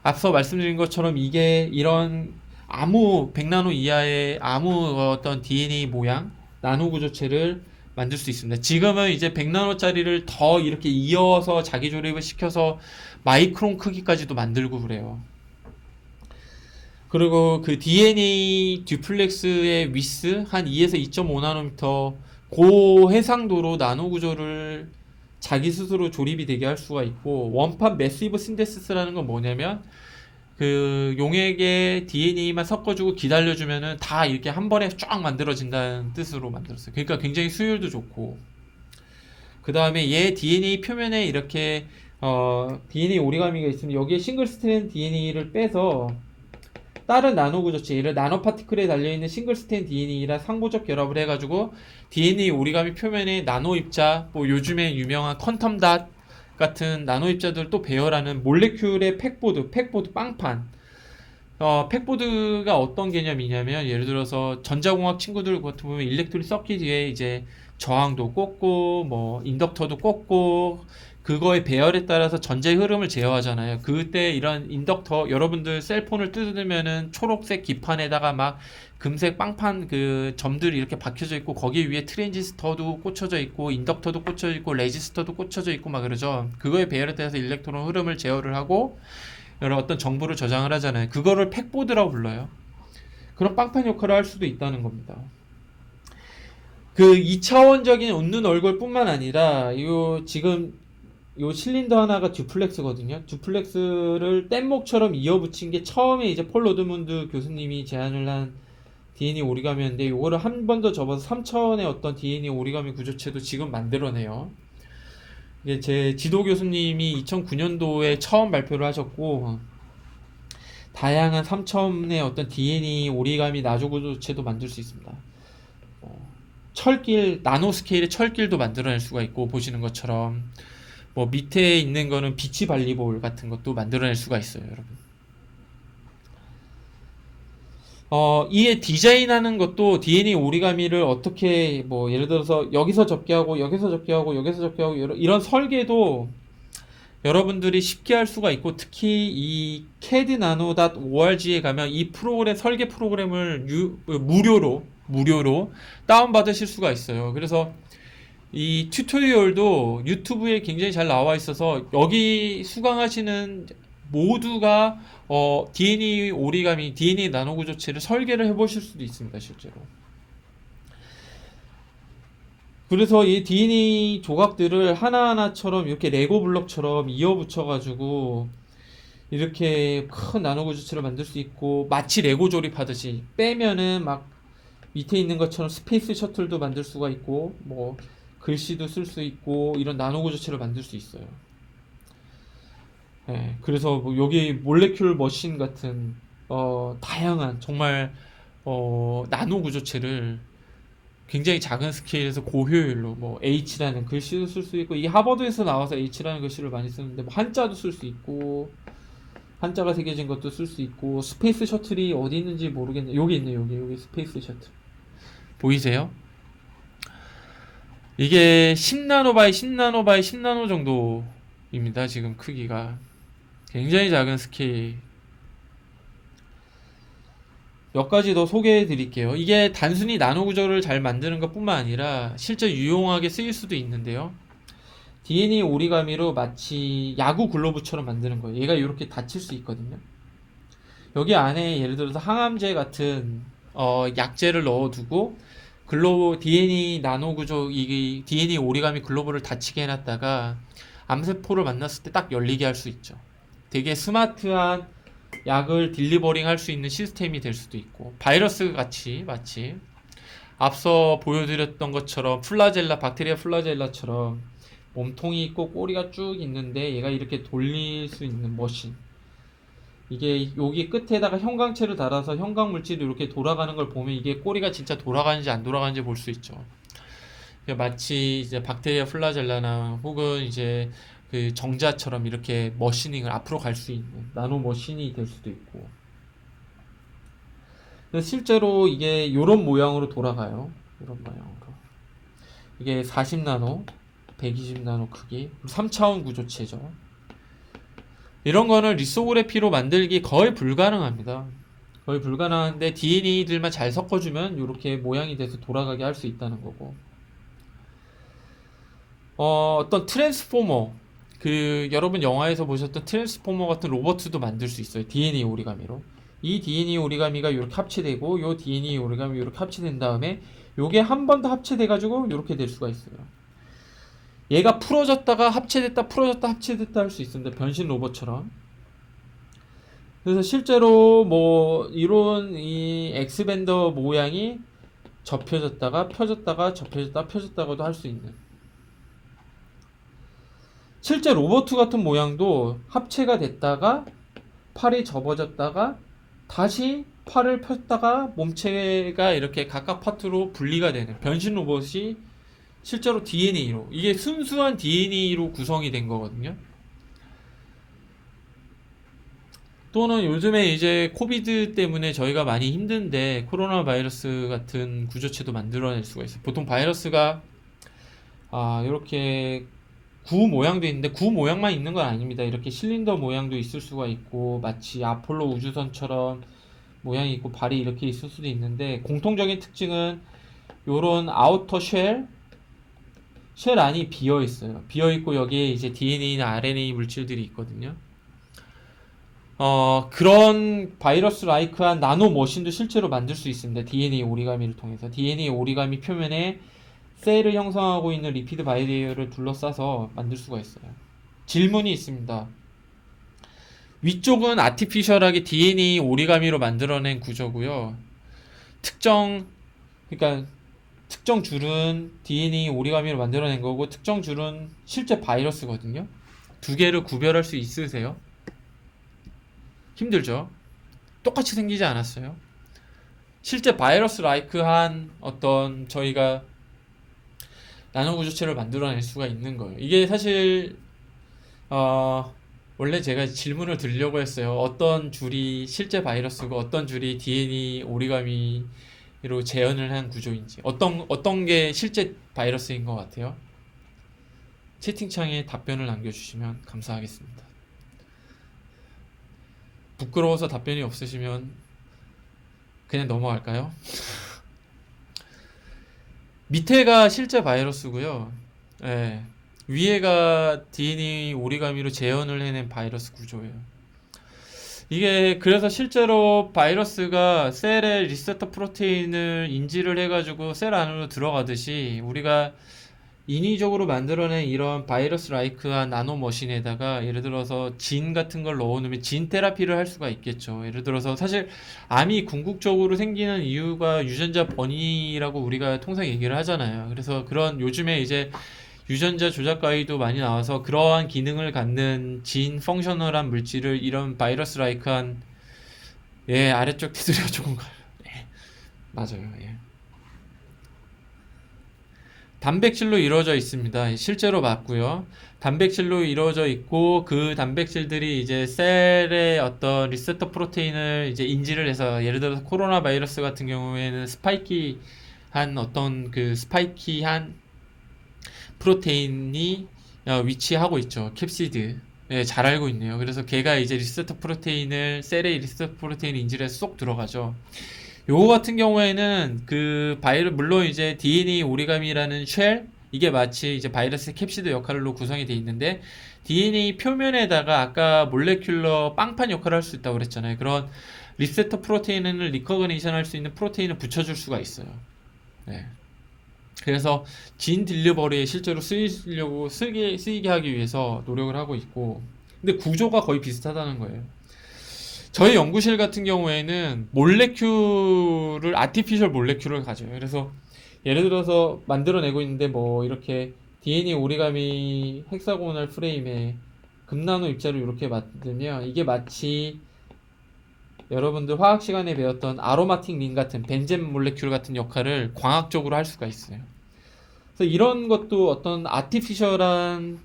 Speaker 1: 앞서 말씀드린 것처럼 이게 이런 100나노 이하의 아무 어떤 DNA 모양, 나노 구조체를 만들 수 있습니다. 지금은 이제 100나노짜리를 더 이렇게 이어서 자기 조립을 시켜서 마이크론 크기까지도 만들고 그래요. 그리고 그 DNA 듀플렉스의 위스 한 2에서 2.5 나노미터 고해상도로 나노 구조를 자기 스스로 조립이 되게 할 수가 있고, 원판 매시브 신데시스라는 건 뭐냐면 그 용액에 DNA만 섞어주고 기다려주면은 다 이렇게 한 번에 쫙 만들어진다는 뜻으로 만들었어요. 그러니까 굉장히 수율도 좋고, 그 다음에 얘 DNA 표면에 이렇게 DNA 오리가미가 있으면 여기에 싱글 스트랜드 DNA를 빼서 다른 나노 구조체, 예를 나노 파티클에 달려있는 싱글 스트랜드 DNA랑 상호적 결합을 해가지고 DNA 오리가미 표면에 나노 입자, 뭐 요즘에 유명한 퀀텀 닷 같은 나노 입자들 또 배열하는 몰레큘의 팩보드 빵판. 팩보드가 어떤 개념이냐면, 예를 들어서 전자공학 친구들 같은 보면 일렉트릭 서킷 뒤에 이제 저항도 꽂고 뭐 인덕터도 꽂고 그거의 배열에 따라서 전자의 흐름을 제어하잖아요. 그때 이런 인덕터, 여러분들 셀폰을 뜯으면은 초록색 기판에다가 막 금색 빵판 그 점들이 이렇게 박혀져 있고 거기 위에 트랜지스터도 꽂혀져 있고 인덕터도 꽂혀져 있고 레지스터도 꽂혀져 있고 막 그러죠. 그거의 배열에 따라서 일렉트론 흐름을 제어를 하고 여러 어떤 정보를 저장을 하잖아요. 그거를 팩보드라고 불러요. 그런 빵판 역할을 할 수도 있다는 겁니다. 그 2차원적인 웃는 얼굴뿐만 아니라 지금 요 실린더 하나가 듀플렉스거든요. 듀플렉스를 뗏목처럼 이어붙인 게 처음에 이제 폴 로드문드 교수님이 제안을 한 DNA 오리가미였는데, 요거를 한 번 더 접어서 3차원의 어떤 DNA 오리가미 구조체도 지금 만들어내요. 이게 제 지도 교수님이 2009년도에 처음 발표를 하셨고, 다양한 3차원의 어떤 DNA 오리가미 나조 구조체도 만들 수 있습니다. 철길, 나노 스케일의 철길도 만들어낼 수가 있고, 보시는 것처럼 뭐 밑에 있는 거는 비치 발리볼 같은 것도 만들어낼 수가 있어요, 여러분. 이에 디자인하는 것도 DNA 오리가미를 어떻게 뭐 예를 들어서 여기서 접게 하고 여기서 접게 하고 여기서 접게 하고 이런 설계도 여러분들이 쉽게 할 수가 있고, 특히 이 cadnano.org에 가면 이 프로그램 설계 프로그램을 무료로 다운 받으실 수가 있어요. 그래서 이 튜토리얼도 유튜브에 굉장히 잘 나와 있어서 여기 수강하시는 모두가 DNA 오리가미, DNA 나노 구조체를 설계를 해보실 수도 있습니다, 실제로. 그래서 이 DNA 조각들을 하나하나처럼 이렇게 레고 블록처럼 이어 붙여가지고 이렇게 큰 나노 구조체를 만들 수 있고, 마치 레고 조립하듯이 빼면은 막 밑에 있는 것처럼 스페이스 셔틀도 만들 수가 있고, 뭐 글씨도 쓸 수 있고, 이런 나노 구조체를 만들 수 있어요. 예, 그래서 뭐 여기 몰레큘 머신 같은 다양한 정말 나노 구조체를 굉장히 작은 스케일에서 고효율로 뭐 H라는 글씨도 쓸 수 있고, 이 하버드에서 나와서 H라는 글씨를 많이 쓰는데 뭐 한자도 쓸 수 있고, 한자가 새겨진 것도 쓸 수 있고, 스페이스 셔틀이 어디 있는지 모르겠네. 여기 있네, 여기 스페이스 셔틀 보이세요? 이게 10나노 바이 10나노 바이 10나노 정도입니다. 지금 크기가 굉장히 작은 스케일. 몇 가지 더 소개해 드릴게요. 이게 단순히 나노 구조를 잘 만드는 것 뿐만 아니라 실제 유용하게 쓰일 수도 있는데요. DNA 오리가미로 마치 야구 글러브처럼 만드는 거예요. 얘가 이렇게 닫힐 수 있거든요. 여기 안에 예를 들어서 항암제 같은 약제를 넣어두고 글로브 DNA 나노 구조 이 DNA 오리가미 글로브를 닫히게 해놨다가 암세포를 만났을 때 딱 열리게 할 수 있죠. 되게 스마트한 약을 딜리버링 할 수 있는 시스템이 될 수도 있고, 바이러스 같이 마치 앞서 보여드렸던 것처럼 박테리아 플라젤라처럼 몸통이 있고 꼬리가 쭉 있는데 얘가 이렇게 돌릴 수 있는 머신. 이게 여기 끝에다가 형광체를 달아서 형광 물질이 이렇게 돌아가는 걸 보면 이게 꼬리가 진짜 돌아가는지 안 돌아가는지 볼 수 있죠. 마치 이제 박테리아 플라젤라나 혹은 이제 그 정자처럼 이렇게 머시닝을 앞으로 갈 수 있는 나노 머신이 될 수도 있고. 실제로 이게 이런 모양으로 돌아가요. 이런 모양으로. 이게 40나노, 120나노 크기, 3차원 구조체죠. 이런 거는 리소그래피로 만들기 거의 불가능합니다. 거의 불가능한데 DNA들만 잘 섞어주면 이렇게 모양이 돼서 돌아가게 할 수 있다는 거고. 어떤 트랜스포머, 여러분 영화에서 보셨던 트랜스포머 같은 로버트도 만들 수 있어요. DNA 오리가미로. 이 DNA 오리가미가 이렇게 합체되고, 요 DNA 오리가미 이렇게 합체된 다음에 요게 한 번 더 합체돼가지고 이렇게 될 수가 있어요. 얘가 풀어졌다가 합체됐다 풀어졌다 합체됐다 할 수 있습니다. 변신 로봇처럼. 그래서 실제로 뭐 이런 이 엑스밴더 모양이 접혀졌다가 펴졌다가 접혀졌다가 펴졌다가도 할 수 있는. 실제 로봇 같은 모양도 합체가 됐다가 팔이 접어졌다가 다시 팔을 폈다가 몸체가 이렇게 각각 파트로 분리가 되는 변신 로봇이 실제로 DNA로, 이게 순수한 DNA로 구성이 된 거거든요. 또는 요즘에 이제 코비드 때문에 저희가 많이 힘든데 코로나 바이러스 같은 구조체도 만들어낼 수가 있어요. 보통 바이러스가 이렇게 구 모양도 있는데 구 모양만 있는 건 아닙니다. 이렇게 실린더 모양도 있을 수가 있고 마치 아폴로 우주선처럼 모양이 있고 발이 이렇게 있을 수도 있는데, 공통적인 특징은 요런 아우터 쉘 안이 비어 있어요. 비어 있고 여기에 이제 DNA나 RNA 물질들이 있거든요. 그런 바이러스 라이크한 나노 머신도 실제로 만들 수 있습니다. DNA 오리가미를 통해서. DNA 오리가미 표면에 셀을 형성하고 있는 리피드 바이레이어를 둘러싸서 만들 수가 있어요. 질문이 있습니다. 위쪽은 아티피셜하게 DNA 오리가미로 만들어낸 구조고요. 그러니까 특정 줄은 DNA 오리가미로 만들어낸 거고 특정 줄은 실제 바이러스거든요. 두 개를 구별할 수 있으세요? 힘들죠? 똑같이 생기지 않았어요. 실제 바이러스 라이크한 어떤 저희가 나노 구조체를 만들어낼 수가 있는 거예요. 이게 사실 원래 제가 질문을 드리려고 했어요. 어떤 줄이 실제 바이러스고 어떤 줄이 DNA 오리가미로 재현을 한 구조인지, 어떤 게 실제 바이러스인 것 같아요? 채팅창에 답변을 남겨주시면 감사하겠습니다. 부끄러워서 답변이 없으시면 그냥 넘어갈까요? 밑에가 실제 바이러스고요. 예, 위에가 DNA 오리가미로 재현을 해낸 바이러스 구조예요. 이게 그래서 실제로 바이러스가 셀의 리세터 프로테인을 인지를 해가지고 셀 안으로 들어가듯이 우리가 인위적으로 만들어낸 이런 바이러스 라이크한 나노 머신에다가 예를 들어서 진 같은 걸 넣어놓으면 진 테라피를 할 수가 있겠죠. 예를 들어서 사실 암이 궁극적으로 생기는 이유가 유전자 번이라고 우리가 통상 얘기를 하잖아요. 그래서 그런 요즘에 이제 유전자 조작 가이도 많이 나와서 그러한 기능을 갖는 진 펑셔널한 물질을 이런 바이러스 라이크한, 예, 아래쪽 테두리가 조금 예, 맞아요. 예. 단백질로 이루어져 있습니다. 실제로 맞고요. 단백질로 이루어져 있고 그 단백질들이 이제 셀의 어떤 리세터 프로테인을 이제 인지를 해서, 예를 들어서 코로나 바이러스 같은 경우에는 스파이키한 프로테인이 위치하고 있죠. 캡시드. 예, 잘 알고 있네요. 그래서 걔가 이제 리세터 프로테인을 셀의 리세터 프로테인 인지를 해서 쏙 들어가죠. 요거 같은 경우에는 물론 이제 DNA 오리가미라는 쉘, 이게 마치 이제 바이러스 캡시드 역할로 구성이 돼 있는데 DNA 표면에다가 아까 몰레큘러 빵판 역할을 할 수 있다고 그랬잖아요. 그런 리세터 프로테인을 리커그니션 할 수 있는 프로테인을 붙여줄 수가 있어요. 네. 그래서 진 딜리버리에 실제로 쓰이게 하기 위해서 노력을 하고 있고, 근데 구조가 거의 비슷하다는 거예요. 저희 연구실 같은 경우에는 아티피셜 몰레큘을 가져요. 그래서 예를 들어서 만들어내고 있는데 뭐 이렇게 DNA 오리가미 헥사고널 프레임에 금나노 입자를 이렇게 만들면 이게 마치 여러분들 화학 시간에 배웠던 아로마틱 링 같은 벤젠 몰레큘 같은 역할을 광학적으로 할 수가 있어요. 그래서 이런 것도 어떤 아티피셜한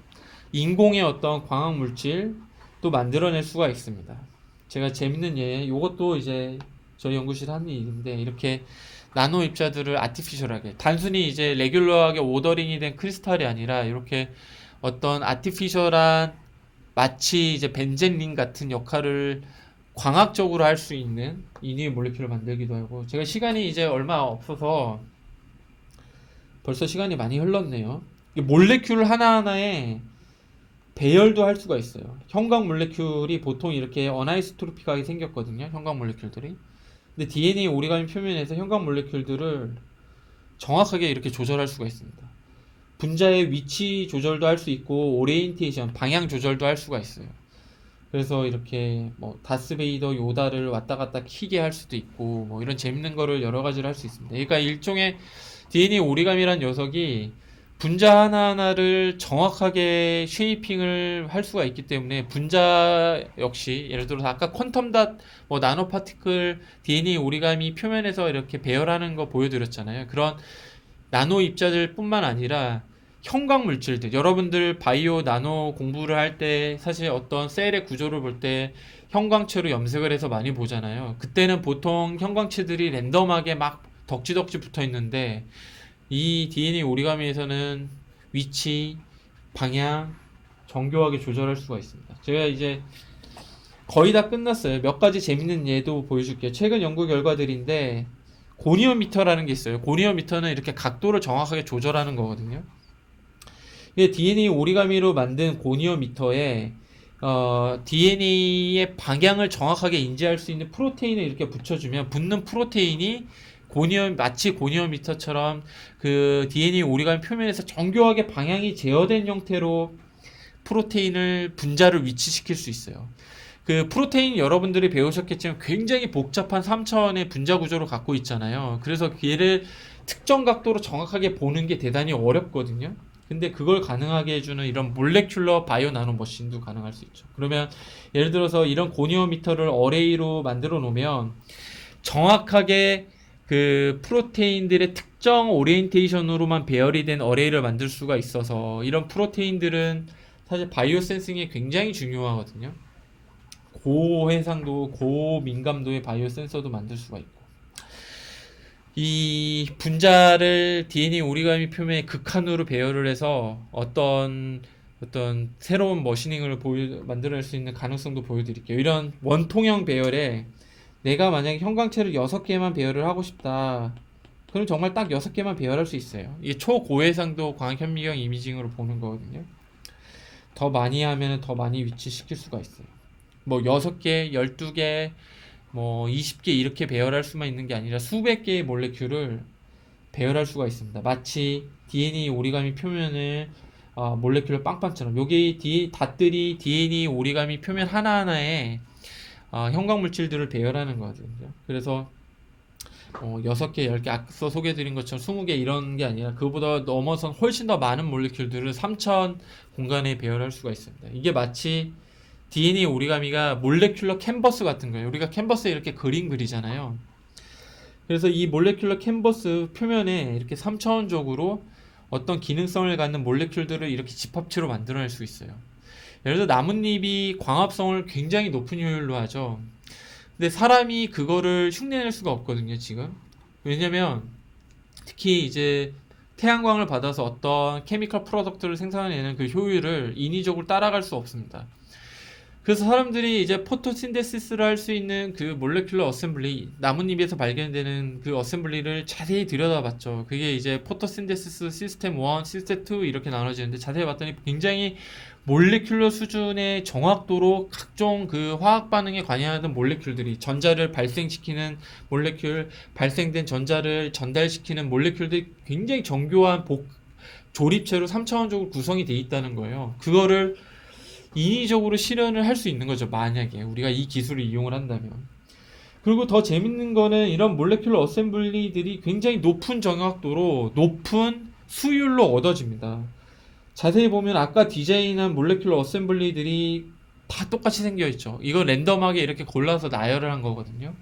Speaker 1: 인공의 어떤 광학 물질도 만들어낼 수가 있습니다. 제가 재밌는 요것도 이제 저희 연구실 하는 일인데, 이렇게 나노 입자들을 아티피셜하게, 단순히 이제 레귤러하게 오더링이 된 크리스탈이 아니라 이렇게 어떤 아티피셜한 마치 이제 벤젠린 같은 역할을 광학적으로 할 수 있는 인위의 몰레큘을 만들기도 하고, 제가 시간이 이제 얼마 없어서 벌써 시간이 많이 흘렀네요. 몰레큘 하나하나에 배열도 할 수가 있어요. 형광 몰레큘이 보통 이렇게 어나이소트로픽하게 생겼거든요. 형광 몰레큘들이. 근데 DNA 오리가미 표면에서 형광 몰레큘들을 정확하게 이렇게 조절할 수가 있습니다. 분자의 위치 조절도 할 수 있고 오리엔테이션, 방향 조절도 할 수가 있어요. 그래서 이렇게 뭐 다스베이더 요다를 왔다 갔다 키게 할 수도 있고 뭐 이런 재밌는 거를 여러 가지를 할 수 있습니다. 그러니까 일종의 DNA 오리가미란 녀석이 분자 하나하나를 정확하게 쉐이핑을 할 수가 있기 때문에 분자 역시 예를 들어서 아까 퀀텀 닷 뭐 나노 파티클 DNA 오리가미 표면에서 이렇게 배열하는 거 보여드렸잖아요. 그런 나노 입자들 뿐만 아니라 형광 물질들, 여러분들 바이오 나노 공부를 할 때 사실 어떤 셀의 구조를 볼 때 형광체로 염색을 해서 많이 보잖아요. 그때는 보통 형광체들이 랜덤하게 막 덕지덕지 붙어 있는데 이 DNA 오리가미에서는 위치, 방향 정교하게 조절할 수가 있습니다. 제가 이제 거의 다 끝났어요. 몇 가지 재밌는 예도 보여줄게요. 최근 연구 결과들인데 고니어미터라는 게 있어요. 고니어미터는 이렇게 각도를 정확하게 조절하는 거거든요. 이게 DNA 오리가미로 만든 고니어미터에 DNA의 방향을 정확하게 인지할 수 있는 프로테인을 이렇게 붙여주면 붙는 프로테인이 마치 고니어미터처럼 그 DNA 오리가미 표면에서 정교하게 방향이 제어된 형태로 프로테인을 분자를 위치시킬 수 있어요. 그 프로테인 여러분들이 배우셨겠지만 굉장히 복잡한 3차원의 분자 구조를 갖고 있잖아요. 그래서 얘를 특정 각도로 정확하게 보는 게 대단히 어렵거든요. 근데 그걸 가능하게 해주는 이런 몰레큘러 바이오 나노 머신도 가능할 수 있죠. 그러면 예를 들어서 이런 고니오미터를 어레이로 만들어 놓으면 정확하게 그 프로테인들의 특정 오리엔테이션으로만 배열이 된 어레이를 만들 수가 있어서 이런 프로테인들은 사실 바이오 센싱에 굉장히 중요하거든요. 고해상도, 고민감도의 바이오 센서도 만들 수가 있고. 이 분자를 DNA 오리가미 표면에 극한으로 배열을 해서 어떤 새로운 머시닝을 만들어낼 수 있는 가능성도 보여드릴게요. 이런 원통형 배열에 내가 만약에 형광체를 6개만 배열을 하고 싶다. 그럼 정말 딱 6개만 배열할 수 있어요. 이게 초고해상도 광현미경 이미징으로 보는 거거든요. 더 많이 하면 더 많이 위치시킬 수가 있어요. 뭐 6개, 12개, 뭐 20개 이렇게 배열할 수만 있는 게 아니라 수백 개의 몰레큘을 배열할 수가 있습니다. 마치 DNA 오리가미 표면을 몰레큘러 빵빵처럼 여기 닷들이 DNA 오리가미 표면 하나하나에 형광 물질들을 배열하는 거거든요. 그래서 6개, 10개 앞서 소개해드린 것처럼 20개 이런 게 아니라 그보다 넘어선 훨씬 더 많은 몰레큘들을 3차원 공간에 배열할 수가 있습니다. 이게 마치 DNA 오리가미가 몰레큘러 캔버스 같은 거예요. 우리가 캔버스에 이렇게 그림 그리잖아요. 그래서 이 몰레큘러 캔버스 표면에 이렇게 3차원적으로 어떤 기능성을 갖는 몰레큘들을 이렇게 집합체로 만들어낼 수 있어요. 예를 들어 나뭇잎이 광합성을 굉장히 높은 효율로 하죠. 근데 사람이 그거를 흉내낼 수가 없거든요, 지금. 왜냐면 특히 이제 태양광을 받아서 어떤 케미컬 프로덕트를 생산해내는 그 효율을 인위적으로 따라갈 수 없습니다. 그래서 사람들이 이제 포토신데시스를 할 수 있는 그 몰레큘러 어셈블리, 나뭇잎에서 발견되는 그 어셈블리를 자세히 들여다봤죠. 그게 이제 포토신데시스 시스템 1, 시스템 2 이렇게 나눠지는데 자세히 봤더니 굉장히 몰레큘러 수준의 정확도로 각종 그 화학 반응에 관여하는 몰레큘들이 전자를 발생시키는 몰레큘, 발생된 전자를 전달시키는 몰레큘들이 굉장히 정교한 조립체로 3차원적으로 구성이 돼 있다는 거예요. 그거를 인위적으로 실현을 할 수 있는 거죠. 만약에 우리가 이 기술을 이용을 한다면. 그리고 더 재밌는 거는 이런 몰레큘러 어셈블리들이 굉장히 높은 정확도로 높은 수율로 얻어집니다. 자세히 보면 아까 디자인한 몰레큘러 어셈블리들이 다 똑같이 생겨 있죠. 이거 랜덤하게 이렇게 골라서 나열을 한 거거든요.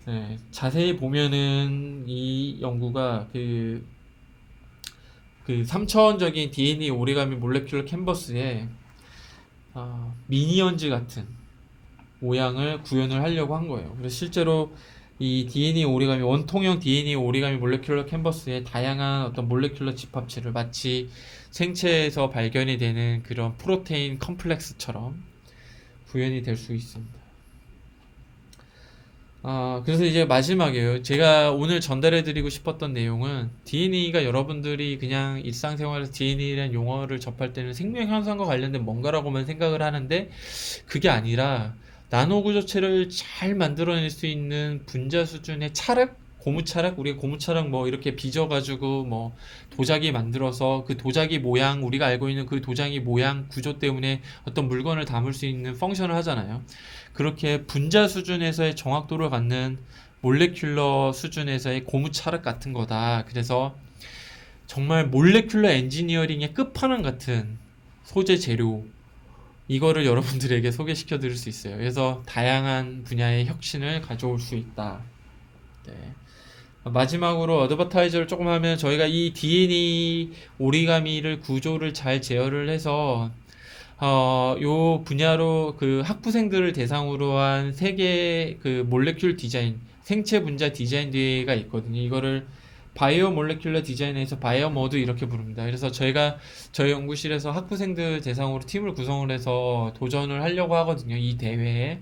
Speaker 1: 네, 자세히 보면은 이 연구가 그 3차원적인 DNA 오리가미 몰레큘러 캔버스에 미니언즈 같은 모양을 구현을 하려고 한 거예요. 그래서 실제로 이 DNA 오리가미, 원통형 DNA 오리가미 몰레큘러 캔버스에 다양한 어떤 몰레큘러 집합체를 마치 생체에서 발견이 되는 그런 프로테인 컴플렉스처럼 구현이 될 수 있습니다. 그래서 이제 마지막이에요. 제가 오늘 전달해드리고 싶었던 내용은 DNA가 여러분들이 그냥 일상생활에서 DNA라는 용어를 접할 때는 생명현상과 관련된 뭔가라고만 생각을 하는데 그게 아니라 나노구조체를 잘 만들어낼 수 있는 분자 수준의 찰흙? 고무찰흙? 우리가 고무찰흙 뭐 이렇게 빚어가지고 뭐 도자기 만들어서 그 도자기 모양, 우리가 알고 있는 그 도자기 모양 구조 때문에 어떤 물건을 담을 수 있는 펑션을 하잖아요. 그렇게 분자 수준에서의 정확도를 갖는 몰레큘러 수준에서의 고무찰흙 같은 거다. 그래서 정말 몰레큘러 엔지니어링의 끝판왕 같은 소재 재료, 이거를 여러분들에게 소개시켜 드릴 수 있어요. 그래서 다양한 분야의 혁신을 가져올 수 있다. 네. 마지막으로 어드버타이저를 조금 하면, 저희가 이 DNA 오리가미를 구조를 잘 제어를 해서 요 분야로 그 학부생들을 대상으로 한 세계 그 몰레큘 디자인, 생체 분자 디자인 대회가 있거든요. 이거를 바이오 몰레큘러 디자인에서 바이오머드 이렇게 부릅니다. 그래서 저희가 저희 연구실에서 학부생들 대상으로 팀을 구성을 해서 도전을 하려고 하거든요. 이 대회에.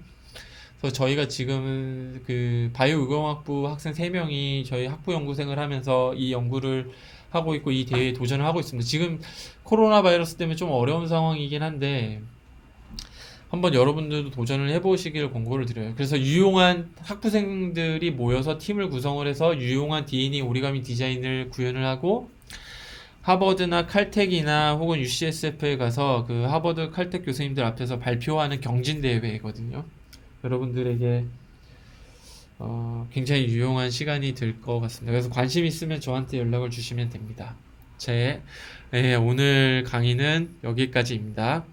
Speaker 1: 그래서 저희가 지금 그 바이오의공학부 학생 3명이 저희 학부 연구생을 하면서 이 연구를 하고 있고, 이 대회에 도전을 하고 있습니다. 지금 코로나 바이러스 때문에 좀 어려운 상황이긴 한데 한번 여러분들도 도전을 해보시길 권고를 드려요. 그래서 유용한 학부생들이 모여서 팀을 구성을 해서 유용한 DNA 오리가미 디자인을 구현을 하고, 하버드나 칼텍이나 혹은 UCSF에 가서 그 하버드 칼텍 교수님들 앞에서 발표하는 경진대회거든요. 여러분들에게 굉장히 유용한 시간이 될 것 같습니다. 그래서 관심 있으면 저한테 연락을 주시면 됩니다. 오늘 강의는 여기까지입니다.